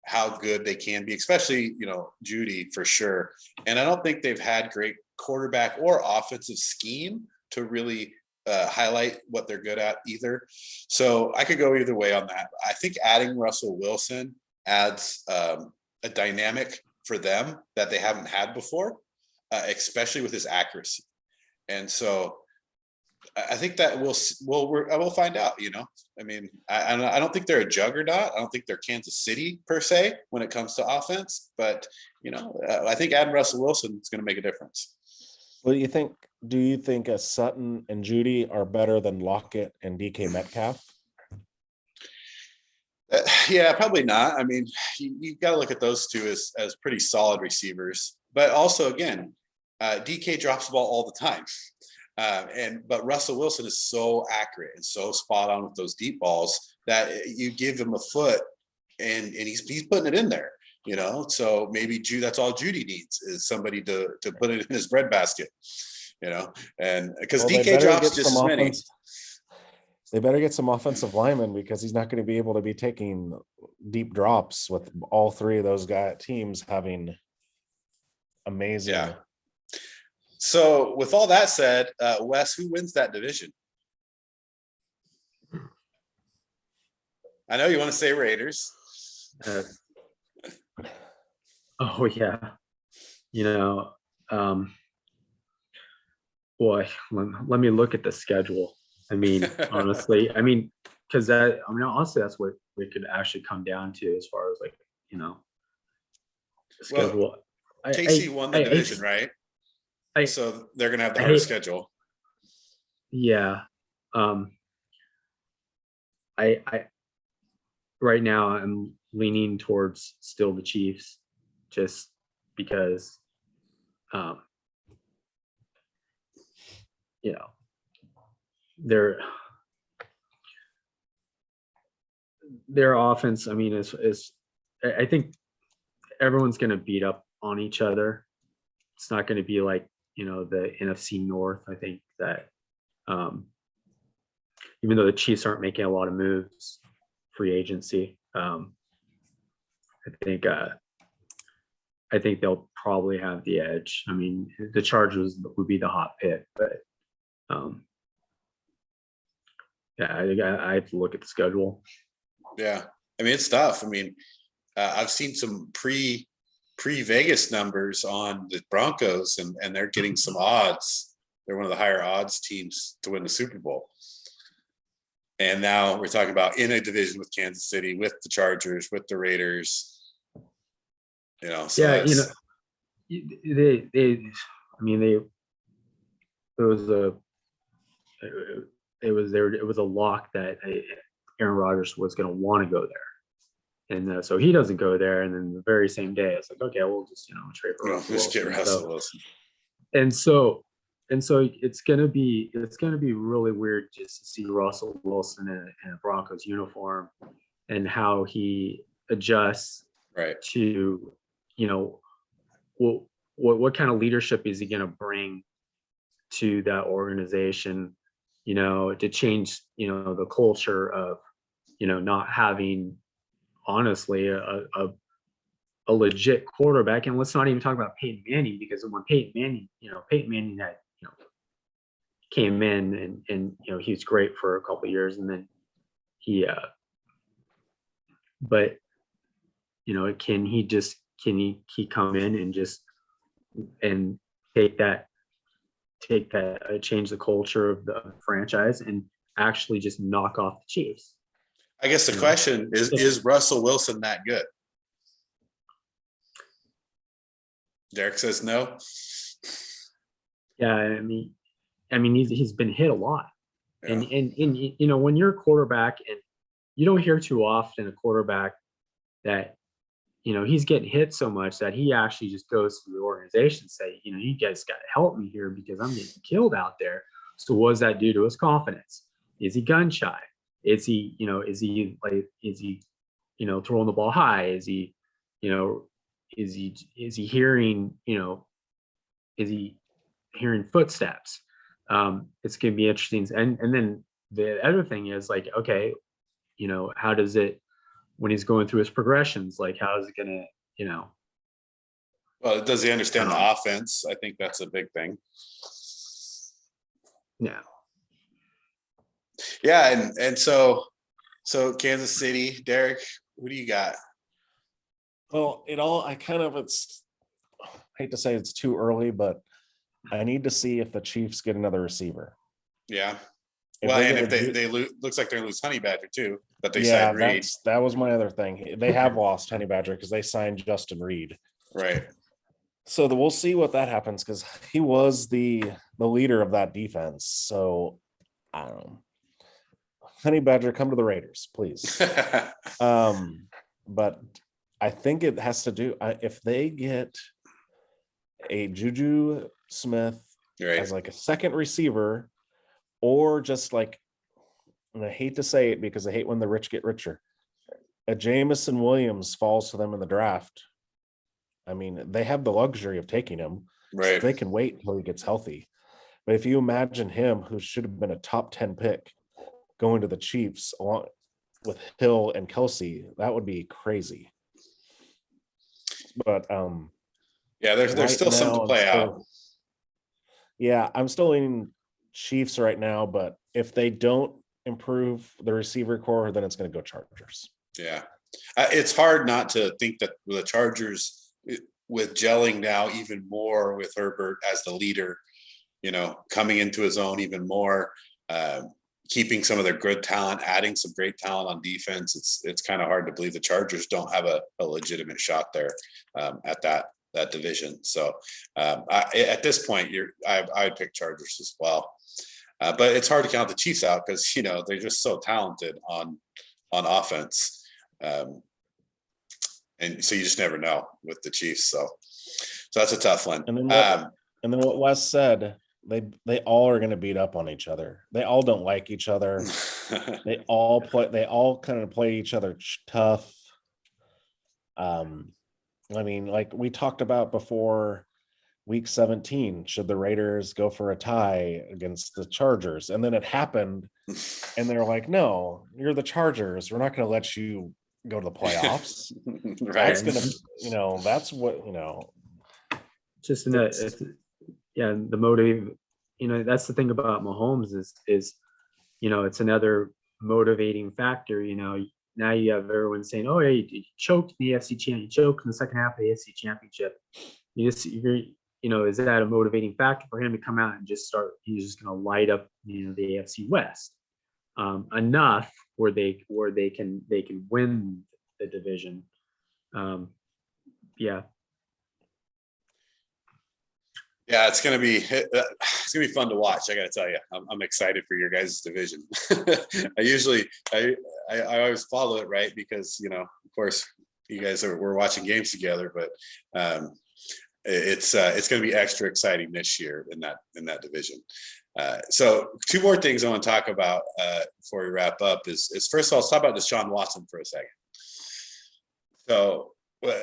how good they can be, especially Judy for sure. And I don't think they've had great quarterback or offensive scheme to really highlight what they're good at either. So I could go either way on that. I think adding Russell Wilson adds a dynamic for them that they haven't had before, especially with his accuracy. And so I think that we'll find out, you know. I mean, I don't think they're a juggernaut. I don't think they're Kansas City per se when it comes to offense, but you know, I think adding Russell Wilson is going to make a difference. What do you think? Do you think a Sutton and Judy are better than Lockett and DK Metcalf? Yeah, probably not. I mean, you got to look at those two as pretty solid receivers, but also again, DK drops the ball all the time. But Russell Wilson is so accurate and so spot on with those deep balls that you give him a foot and he's putting it in there, you know. So maybe that's all Judy needs is somebody to put it in his breadbasket, you know. And because DK drops just as many. They better get some offensive linemen because he's not going to be able to be taking deep drops with all three of those teams having amazing. Yeah. So with all that said, Wes, who wins that division? I know you want to say Raiders. Oh yeah, you know, boy, let me look at the schedule. I mean, honestly, because honestly, that's what we could actually come down to as far as like, you know, the schedule. Well, KC won the division, right? So they're gonna have the hardest schedule. Yeah. I right now I'm leaning towards still the Chiefs, just because, you know, their offense. I mean, is I think everyone's going to beat up on each other. It's not going to be like, you know, the NFC North. I think that even though the Chiefs aren't making a lot of moves, free agency, I think they'll probably have the edge. I mean, the Chargers would be the hot pick, but yeah, I have to look at the schedule. Yeah, I mean, it's tough. I mean, I've seen some pre-Vegas numbers on the Broncos, and they're getting some odds. They're one of the higher odds teams to win the Super Bowl. And now we're talking about in a division with Kansas City, with the Chargers, with the Raiders. You know, so yeah, you know, it was a lock that Aaron Rodgers was going to want to go there, and so he doesn't go there, and then the very same day it's like, okay, we'll just, you know, trade for Russell Wilson. And so it's gonna be really weird just to see Russell Wilson in a Broncos uniform and how he adjusts to, you know, what kind of leadership is he going to bring to that organization, you know, to change, you know, the culture of, you know, not having, honestly, a legit quarterback. And let's not even talk about Peyton Manning, because when Peyton Manning had, you know, came in and you know, he was great for a couple of years, and then he but you know, can he come in and just change the culture of the franchise and actually just knock off the Chiefs? I guess the question is Russell Wilson that good? Derek says no. Yeah, I mean he's been hit a lot. Yeah. And you know, when you're a quarterback, and you don't hear too often a quarterback that, you know, he's getting hit so much that he actually just goes to the organization and say, you know, you guys got to help me here because I'm getting killed out there. So what does that do to his confidence? Is he gun shy? Is he, you know, you know, throwing the ball high? Is he, you know, is he hearing, you know, is he hearing footsteps? It's going to be interesting. And then the other thing is, like, okay, you know, how does it, when he's going through his progressions, like, how is it going to, you know? Well, does he understand the offense? I think that's a big thing. Yeah. Yeah. And so Kansas City, Derek, what do you got? Well, I hate to say it's too early, but I need to see if the Chiefs get another receiver. Yeah. If Well, they and get if a Ju- they lose, looks like they're gonna lose Honey Badger too, but they yeah, signed Reed. that was my other thing. They have lost Honey Badger because they signed Justin Reed. Right. So we'll see what that happens because he was the leader of that defense. So I don't know. Honey Badger, come to the Raiders, please. But I think it has to do if they get a Juju Smith Right. as like a second receiver, or just like, and I hate to say it because I hate when the rich get richer, a Jamison Williams falls to them in the draft. I mean, they have the luxury of taking him. So Right. they can wait until he gets healthy. But if you imagine him, who should have been a top 10 pick, going to the Chiefs along with Hill and Kelsey, that would be crazy. But Yeah, there's right still some to now, play out. Yeah, I'm still leaning Chiefs right now, but if they don't improve the receiver core, then it's going to go Chargers. Yeah. It's hard not to think that the Chargers, with gelling now even more with Herbert as the leader, you know, coming into his own even more, keeping some of their good talent, adding some great talent on defense. It's kind of hard to believe the Chargers don't have a legitimate shot there at that division. So at this point, I'd pick Chargers as well. But it's hard to count the Chiefs out because, you know, they're just so talented on offense. And so you just never know with the Chiefs. So that's a tough one. And then what Wes said, they all are going to beat up on each other. They all don't like each other. They all kind of play each other tough. I mean, like we talked about before week 17, should the Raiders go for a tie against the Chargers? And then it happened and they're like, no, you're the Chargers. We're not going to let you go to the playoffs. Right. That's going to, you know, that's what, you know, just in the motive, you know, that's the thing about Mahomes is, you know, it's another motivating factor. You know, now you have everyone saying, oh, hey, you choked in the AFC championship, you choked in the second half of the AFC championship. You know, is that a motivating factor for him to come out and just start, he's just going to light up, you know, the AFC West enough where they can win the division. Yeah, it's gonna be fun to watch. I got to tell you, I'm excited for your guys' division. I always follow it, right, because, you know, of course you guys we're watching games together, but it's going to be extra exciting this year in that division. So two more things I want to talk about before we wrap up is first of all, let's talk about Deshaun Watson for a second. So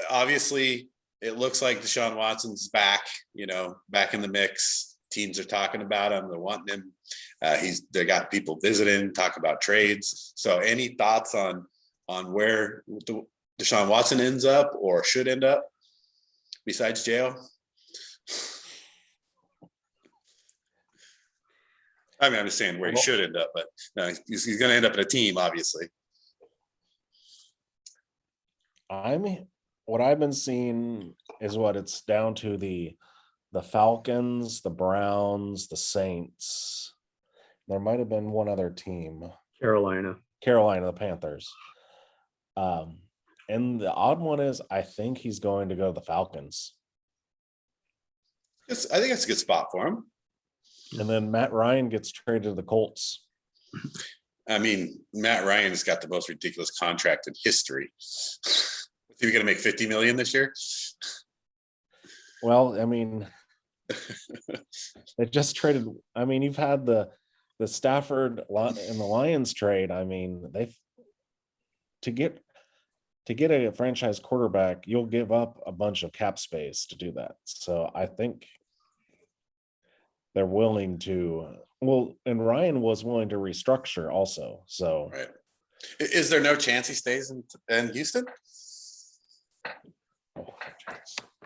obviously it looks like Deshaun Watson's back, you know, back in the mix. Teams are talking about him. They're wanting him. They got people visiting, talk about trades. So any thoughts on where Deshaun Watson ends up or should end up besides jail? I mean, I'm just saying where he should end up, but no, he's going to end up in a team, obviously. What I've been seeing is what it's down to the Falcons, the Browns, the Saints. There might have been one other team. Carolina, the Panthers. And the odd one is I think he's going to go to the Falcons. I think that's a good spot for him. And then Matt Ryan gets traded to the Colts. I mean, Matt Ryan has got the most ridiculous contract in history. Is he going to make $50 million this year? Well, I mean, they just traded. I mean, you've had the Stafford and the Lions trade. I mean, to get a franchise quarterback, you'll give up a bunch of cap space to do that. So I think they're willing to. Well, and Ryan was willing to restructure also. So, right. Is there no chance he stays in Houston?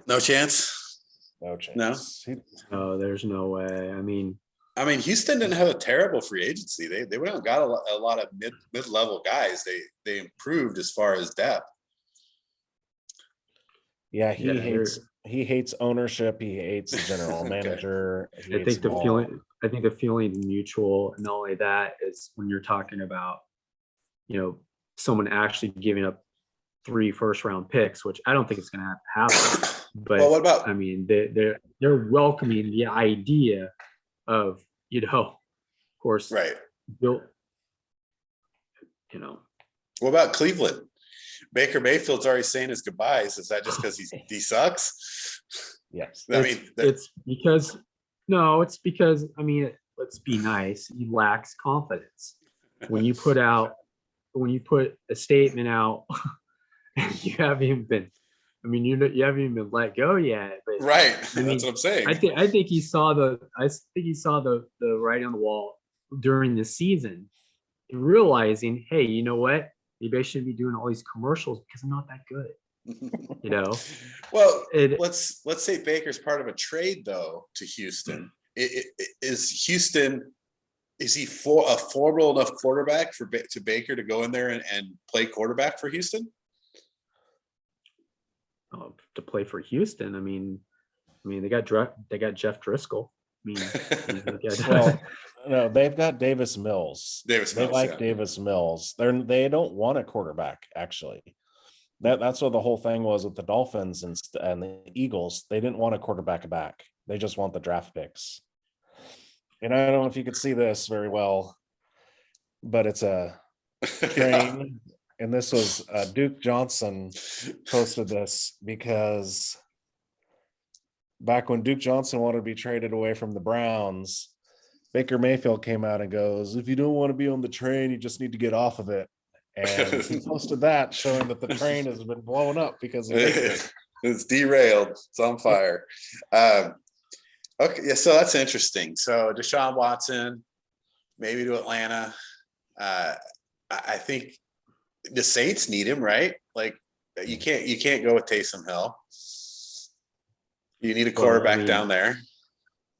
No chance. No chance. No, there's no way. I mean, Houston didn't have a terrible free agency. They went and got a lot of mid-level guys. They improved as far as depth. Yeah, he hates he hates ownership. He hates the general Okay. manager. He I hates think the them all. feeling is mutual. And not only that is when you're talking about, someone actually giving up 3 first-round picks, which I don't think it's going to happen. But Well, what about I mean, they're welcoming the idea of, of course, right? built, What about Cleveland? Baker Mayfield's already saying his goodbyes. Is that just because he sucks? Yes. I mean, it's because it's because I mean, let's be nice. He lacks confidence. When you put a statement out, and you haven't even been. I mean, you haven't even been let go yet. But right. I mean, That's what I'm saying. I think he saw the writing on the wall during the season, realizing, hey, you know what? Maybe I shouldn't be doing all these commercials because I'm not that good. Well, It, let's say Baker's part of a trade though to Houston. Is Houston, is he for a formidable enough quarterback to Baker to go in there and play quarterback for Houston? to play for Houston, I mean, they got Jeff Driscoll. I mean, Well, no, they've got Davis Mills. They like yeah. Davis Mills. They don't want a quarterback, actually. That's what the whole thing was with the Dolphins and the Eagles. They didn't want a quarterback back. They just want the draft picks. And I don't know if you could see this very well, but it's a train. And this was Duke Johnson posted this because back when Duke Johnson wanted to be traded away from the Browns, Baker Mayfield came out and goes, if you don't want to be on the train, you just need to get off of it. And he posted that showing that the train has been blown up because of Baker. It's derailed. It's on fire. Okay, yeah, so that's interesting. So Deshaun Watson, maybe to Atlanta. I think the Saints need him, right? Like you can't go with Taysom Hill. You need a quarterback down there.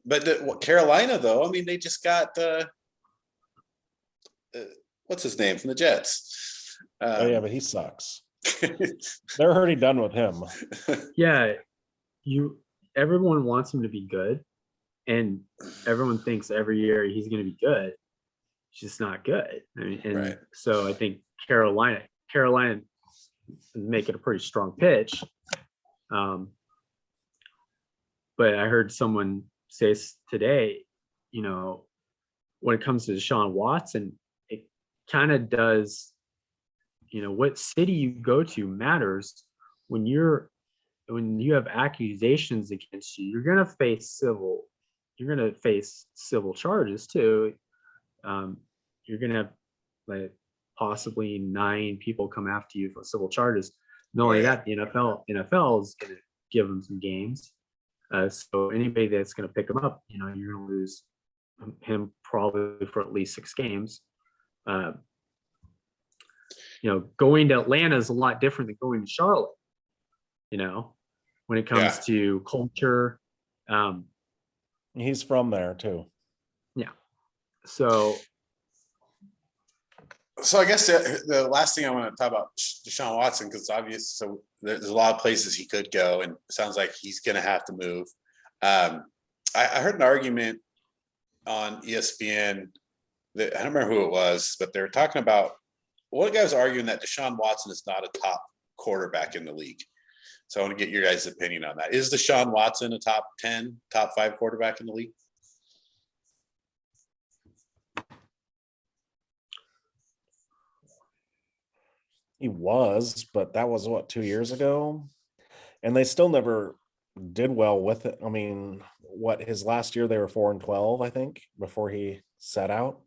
But Carolina, though, I mean, they just got what's his name from the Jets. Yeah, but he sucks. They're already done with him. Yeah, everyone wants him to be good, and everyone thinks every year he's going to be good. He's just not good. I mean, and so I think Carolina make it a pretty strong pitch. But I heard someone say today, when it comes to Deshaun Watson, it kind of does, what city you go to matters. When you have accusations against you, you're going to face civil charges too. You're going to have like possibly 9 people come after you for civil charges. Not only that, the NFL is going to give them some games. So anybody that's going to pick him up, you're going to lose him probably for at least 6 games. Going to Atlanta is a lot different than going to Charlotte. When it comes to culture. He's from there too. Yeah. So I guess the last thing I want to talk about Deshaun Watson, because it's obvious. So there's a lot of places he could go, and it sounds like he's going to have to move. I heard an argument on ESPN that I don't remember who it was, but they were talking about one guy was arguing that Deshaun Watson is not a top quarterback in the league. So I want to get your guys' opinion on that. Is Deshaun Watson a top 10, top 5 quarterback in the league? He was, but that was 2 years ago, and they still never did well with it. I mean, his last year they were 4-12, I think, before he sat out.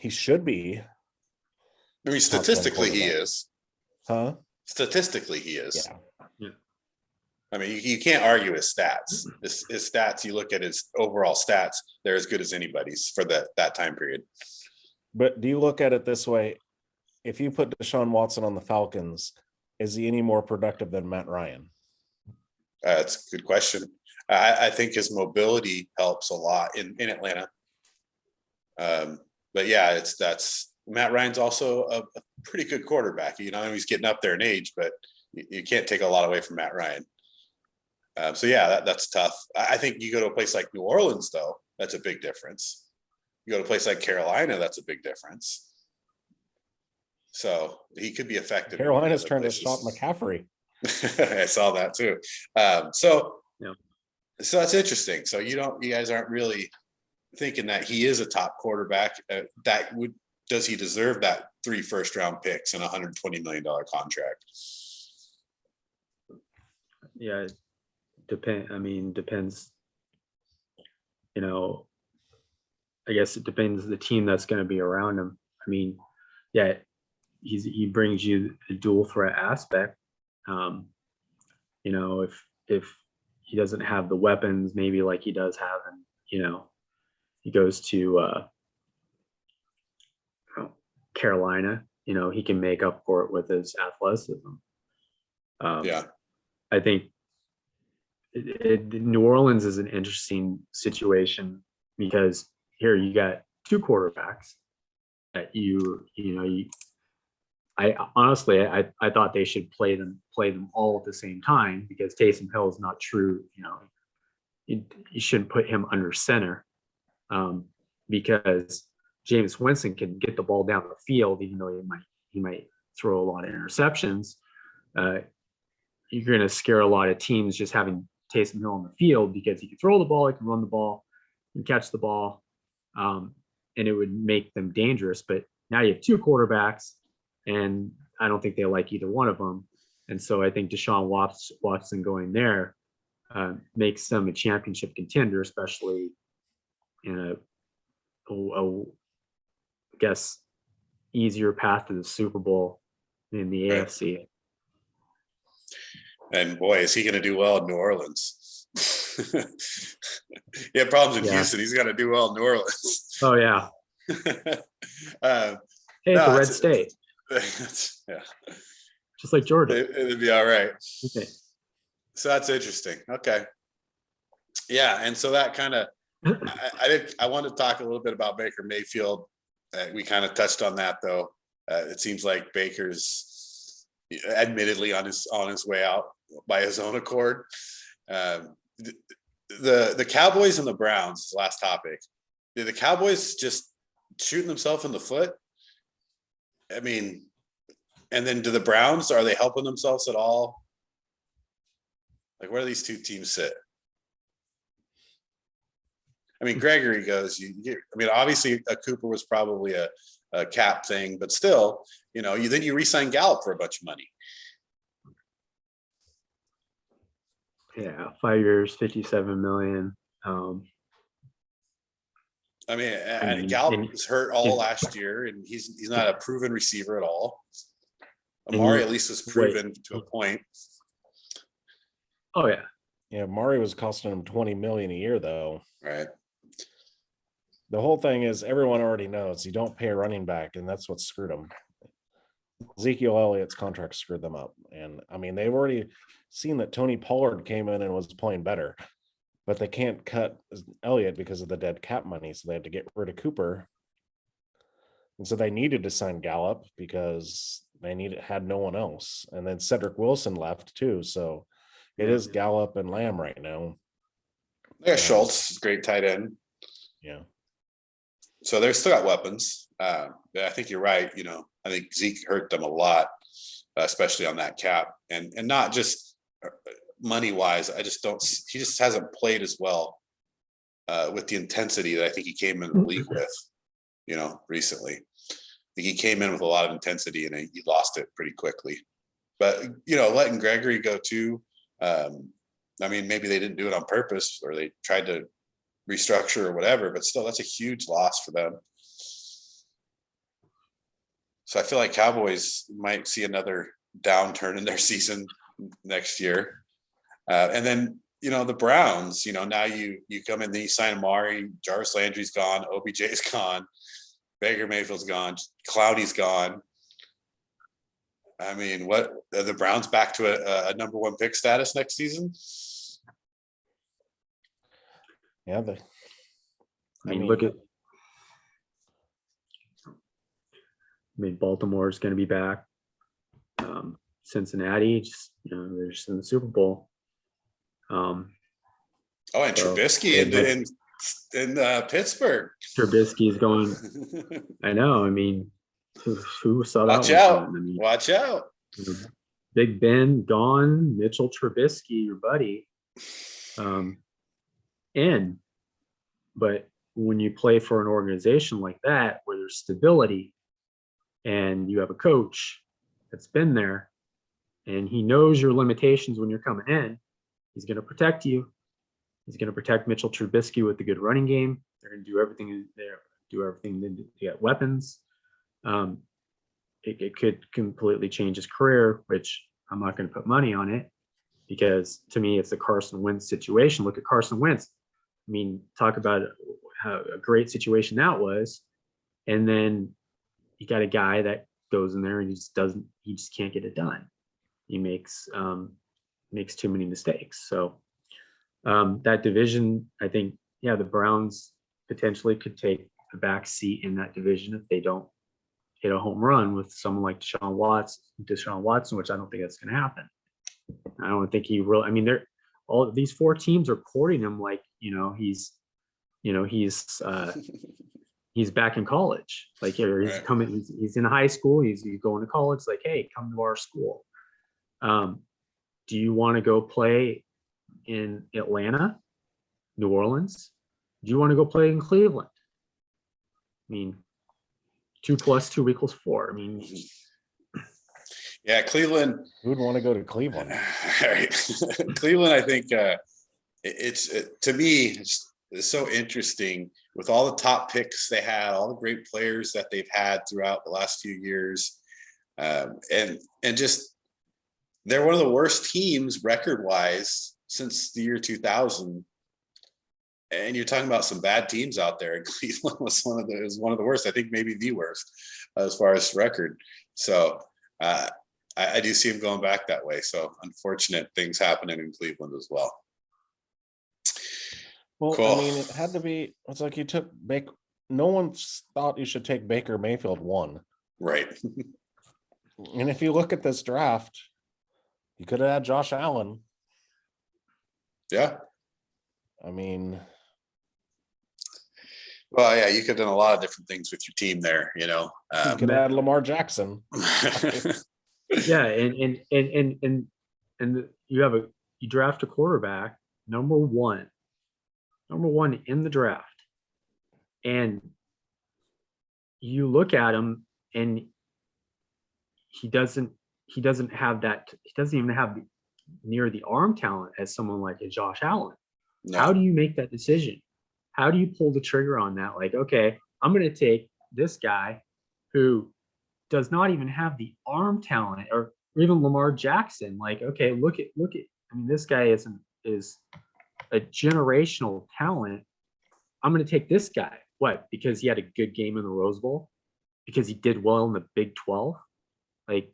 He should be. I mean, statistically, he is. Huh? Statistically, he is. Yeah. I mean, you can't argue his stats. His stats, you look at his overall stats, they're as good as anybody's for that time period. But do you look at it this way? If you put Deshaun Watson on the Falcons, is he any more productive than Matt Ryan? That's a good question. I think his mobility helps a lot in Atlanta. But yeah, that's Matt Ryan's also a pretty good quarterback. He's getting up there in age, but You can't take a lot away from Matt Ryan. So yeah, that's tough. I think you go to a place like New Orleans, though, that's a big difference. You go to a place like Carolina, that's a big difference. So he could be effective. Carolina's trying to stop McCaffrey. I saw that too. So Yeah. So that's interesting. So you guys aren't really thinking that he is a top quarterback. Does he deserve that 3 first-round picks and $120 million contract? Yeah, depends. You know, I guess it depends the team that's going to be around him. I mean, yeah, he brings you a dual threat aspect. You know, if he doesn't have the weapons, maybe like he does have, and you know, he goes to Carolina. You know, he can make up for it with his athleticism. Yeah, I think New Orleans is an interesting situation because here you got 2 quarterbacks that I honestly I thought they should play them all at the same time because Taysom Hill is not true. You know, you shouldn't put him under center because Jameis Winston can get the ball down the field, even though he might throw a lot of interceptions. You're going to scare a lot of teams just having Taysom Hill on the field because he can throw the ball, he can run the ball, he can catch the ball, and it would make them dangerous. But now you have 2 quarterbacks, and I don't think they like either one of them. And so I think Deshaun Watson going there makes them a championship contender, especially in I guess, easier path to the Super Bowl in the right. AFC. And boy, is he going to do well in New Orleans. He had problems in Houston. He's got to do well in New Orleans. Oh, yeah. Hey, It's a red state. Yeah. Just like Georgia. It'd be all right. Okay. So that's interesting. Okay. Yeah. And so that kind of, I want to talk a little bit about Baker Mayfield. We kind of touched on that, though. It seems like Baker's admittedly on his way out by his own accord. The Cowboys and the Browns, last topic. Did the Cowboys just shooting themselves in the foot? I mean, and then do the Browns, are they helping themselves at all? Like, where do these 2 teams sit? I mean, Gregory goes, obviously a Cooper was probably a cap thing, but still, then you re-sign Gallup for a bunch of money. Yeah, 5 years, $57 million. Gallup was hurt all last year, and he's not a proven receiver at all. Amari at least was proven to a point. Oh yeah. Yeah, Amari was costing him $20 million a year, though. Right. The whole thing is everyone already knows you don't pay a running back, and that's what screwed them. Ezekiel Elliott's contract screwed them up. And I mean, they've already seen that Tony Pollard came in and was playing better, but they can't cut Elliott because of the dead cap money. So they had to get rid of Cooper. And so they needed to sign Gallup because they had no one else. And then Cedric Wilson left too. So it is Gallup and Lamb right now. Yeah, Schultz, great tight end. Yeah. So they've still got weapons. I think you're right. I think Zeke hurt them a lot, especially on that cap, and not just money wise. He just hasn't played as well with the intensity that I think he came in the league with, recently. I think he came in with a lot of intensity and he lost it pretty quickly. But, letting Gregory go too. Maybe they didn't do it on purpose or they tried to restructure or whatever, but still that's a huge loss for them. So I feel like Cowboys might see another downturn in their season next year. And then, the Browns, now you come in, then you sign Amari, Jarvis Landry's gone, OBJ's gone, Baker Mayfield's gone, Clowney's gone. I mean, what are the Browns back to a number 1 pick status next season? Yeah. Baltimore is going to be back. Cincinnati, just they're just in the Super Bowl. And So, Trubisky in Pittsburgh. Trubisky's going. I know. I mean, who saw that Watch one out! coming? I mean, Watch out! Big Ben gone, Mitchell Trubisky, your buddy, in. But when you play for an organization like that, where there's stability, and you have a coach that's been there, and he knows your limitations when you're coming in, he's going to protect you. He's going to protect Mitchell Trubisky with the good running game. They're going to do everything there, to get weapons. It could completely change his career, which I'm not going to put money on it, because to me, it's a Carson Wentz situation. Look at Carson Wentz. I mean, talk about how a great situation that was. And then you got a guy that goes in there and he just can't get it done. He makes too many mistakes. So that division, I think, the Browns potentially could take a back seat in that division if they don't hit a home run with someone like Deshaun Watson, which I don't think that's going to happen. I don't think he really. I mean, all these 4 teams are courting him like he's back in college. Like he's coming. He's in high school. He's going to college. Like, hey, come to our school. Do you want to go play in Atlanta, New Orleans? Do you want to go play in Cleveland? I mean, 2 + 2 = 4. I mean, yeah, Cleveland. Who would want to go to Cleveland? Right. Cleveland, I think to me, it's so interesting with all the top picks they had, all the great players that they've had throughout the last few years, and just they're one of the worst teams record-wise since the year 2000. And you're talking about some bad teams out there, and Cleveland was one of the worst. I think maybe the worst as far as record. So I do see him going back that way. So unfortunate things happening in Cleveland as well. Well, Cool. I mean, it had to be. It's like you took Baker. No one thought you should take Baker Mayfield 1. Right. And if you look at this draft, you could have had Josh Allen. Yeah. I mean, well, yeah, you could have done a lot of different things with your team there. you could have had Lamar Jackson. yeah, and you draft a quarterback number one in the draft, and you look at him and he doesn't have that. He doesn't even have near the arm talent as someone like a Josh Allen. No. How do you make that decision? How do you pull the trigger on that? Like, okay, I'm going to take this guy who does not even have the arm talent, or even Lamar Jackson. Like, okay, look at. I mean, this guy is a generational talent. I'm going to take this guy. What? Because he had a good game in the Rose Bowl? Because he did well in the Big 12? Like,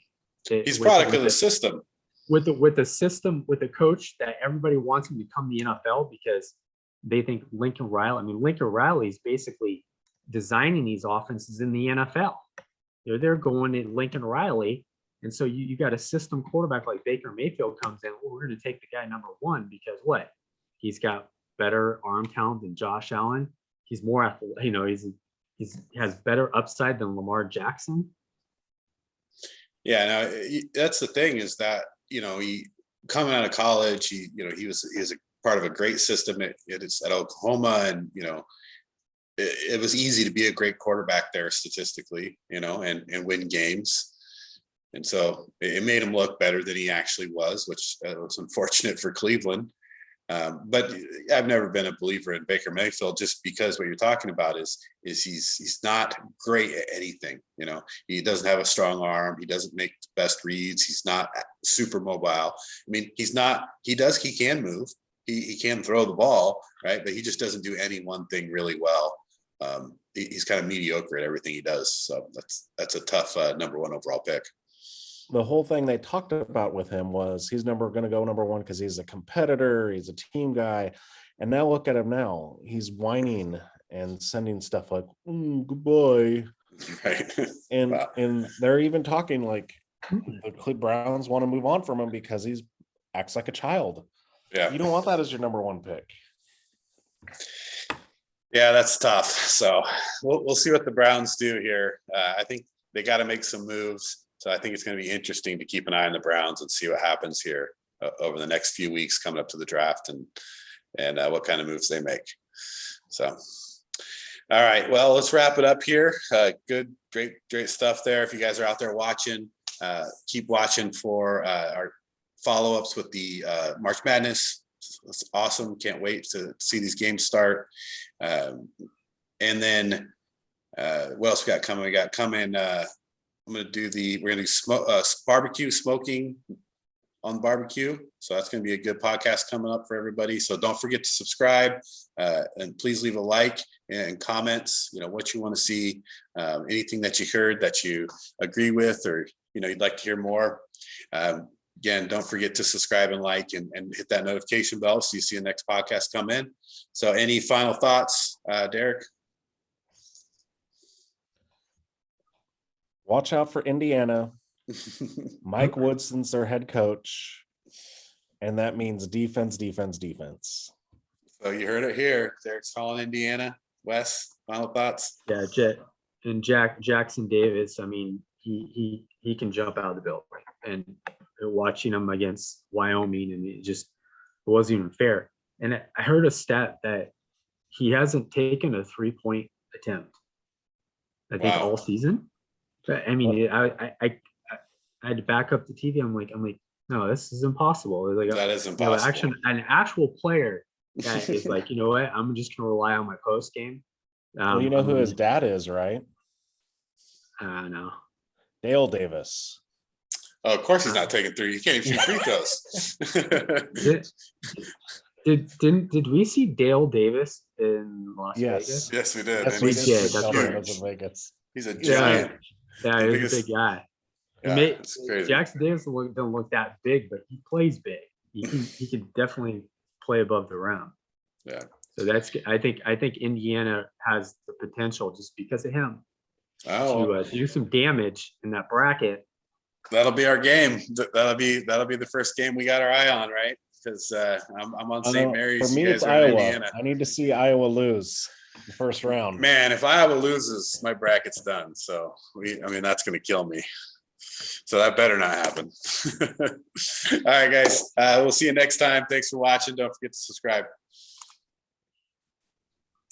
he's product of the system. With the system, with a coach that everybody wants him to come to the NFL because they think Lincoln Riley is basically designing these offenses in the NFL. They're going in Lincoln Riley, and so you got a system quarterback like Baker Mayfield comes in. Well, we're going to take the guy number 1 because what? He's got better arm talent than Josh Allen. He's more athletic. He has better upside than Lamar Jackson. Yeah, no, that's the thing is that he coming out of college, he was a part of a great system at Oklahoma, and it was easy to be a great quarterback there statistically, and win games. And so it made him look better than he actually was, which was unfortunate for Cleveland. But I've never been a believer in Baker Mayfield, just because what you're talking about is he's not great at anything. He doesn't have a strong arm. He doesn't make the best reads. He's not super mobile. I mean, he can move. He can throw the ball, right? But he just doesn't do any one thing really well. He's kind of mediocre at everything he does. So that's a tough number 1 overall pick. The whole thing they talked about with him was he's going to go number 1 because he's a competitor, he's a team guy. And now look at him now. He's whining and sending stuff like, goodbye. Right. And wow. And they're even talking like the Browns want to move on from him because he's acts like a child. Yeah. You don't want that as your number one pick. Yeah, that's tough. So we'll see what the Browns do here. I think they got to make some moves. So I think it's going to be interesting to keep an eye on the Browns and see what happens here over the next few weeks coming up to the draft and what kind of moves they make. So, all right, well, let's wrap it up here. Good, great stuff there. If you guys are out there watching, keep watching for our follow-ups with the March Madness. It's awesome. Can't wait to see these games start. And then what else we got coming? We got coming. We're going to do barbecue smoking on barbecue. So that's going to be a good podcast coming up for everybody. So don't forget to subscribe and please leave a like and comments, what you want to see, anything that you heard that you agree with, or, you'd like to hear more. Again, don't forget to subscribe and like and hit that notification bell so you see the next podcast come in. So any final thoughts, Derek? Watch out for Indiana. Mike Woodson's their head coach. And that means defense. So you heard it here. Derek's calling Indiana. Wes, final thoughts? Yeah, Jackson Davis, I mean, he can jump out of the building. And watching him against Wyoming, and it wasn't even fair. And I heard a stat that he hasn't taken a 3-point attempt, I think, all season. But, I mean, I had to back up the TV. I'm like, no, this is impossible. Like, that is impossible. An actual player that is like, you know what? I'm just going to rely on my post game. Well, you know who his dad is, right? No. Dale Davis. Oh, of course he's not taking three. You can't even shoot free throws. Did we see Dale Davis in Las Vegas? Yes, we did. Yes, we did. That's right. Vegas. He's a giant. Yeah, he's a big guy. Yeah, it's crazy. Jackson Davis don't look that big, but he plays big. He can definitely play above the rim. Yeah. So I think Indiana has the potential just because of him to do some damage in that bracket. That'll be our game. That'll be the first game we got our eye on, right? Because I'm on St. Mary's. For me, it's Iowa. I need to see Iowa lose the first round. Man, if Iowa loses, my bracket's done. So that's going to kill me. So that better not happen. All right, guys. We'll see you next time. Thanks for watching. Don't forget to subscribe.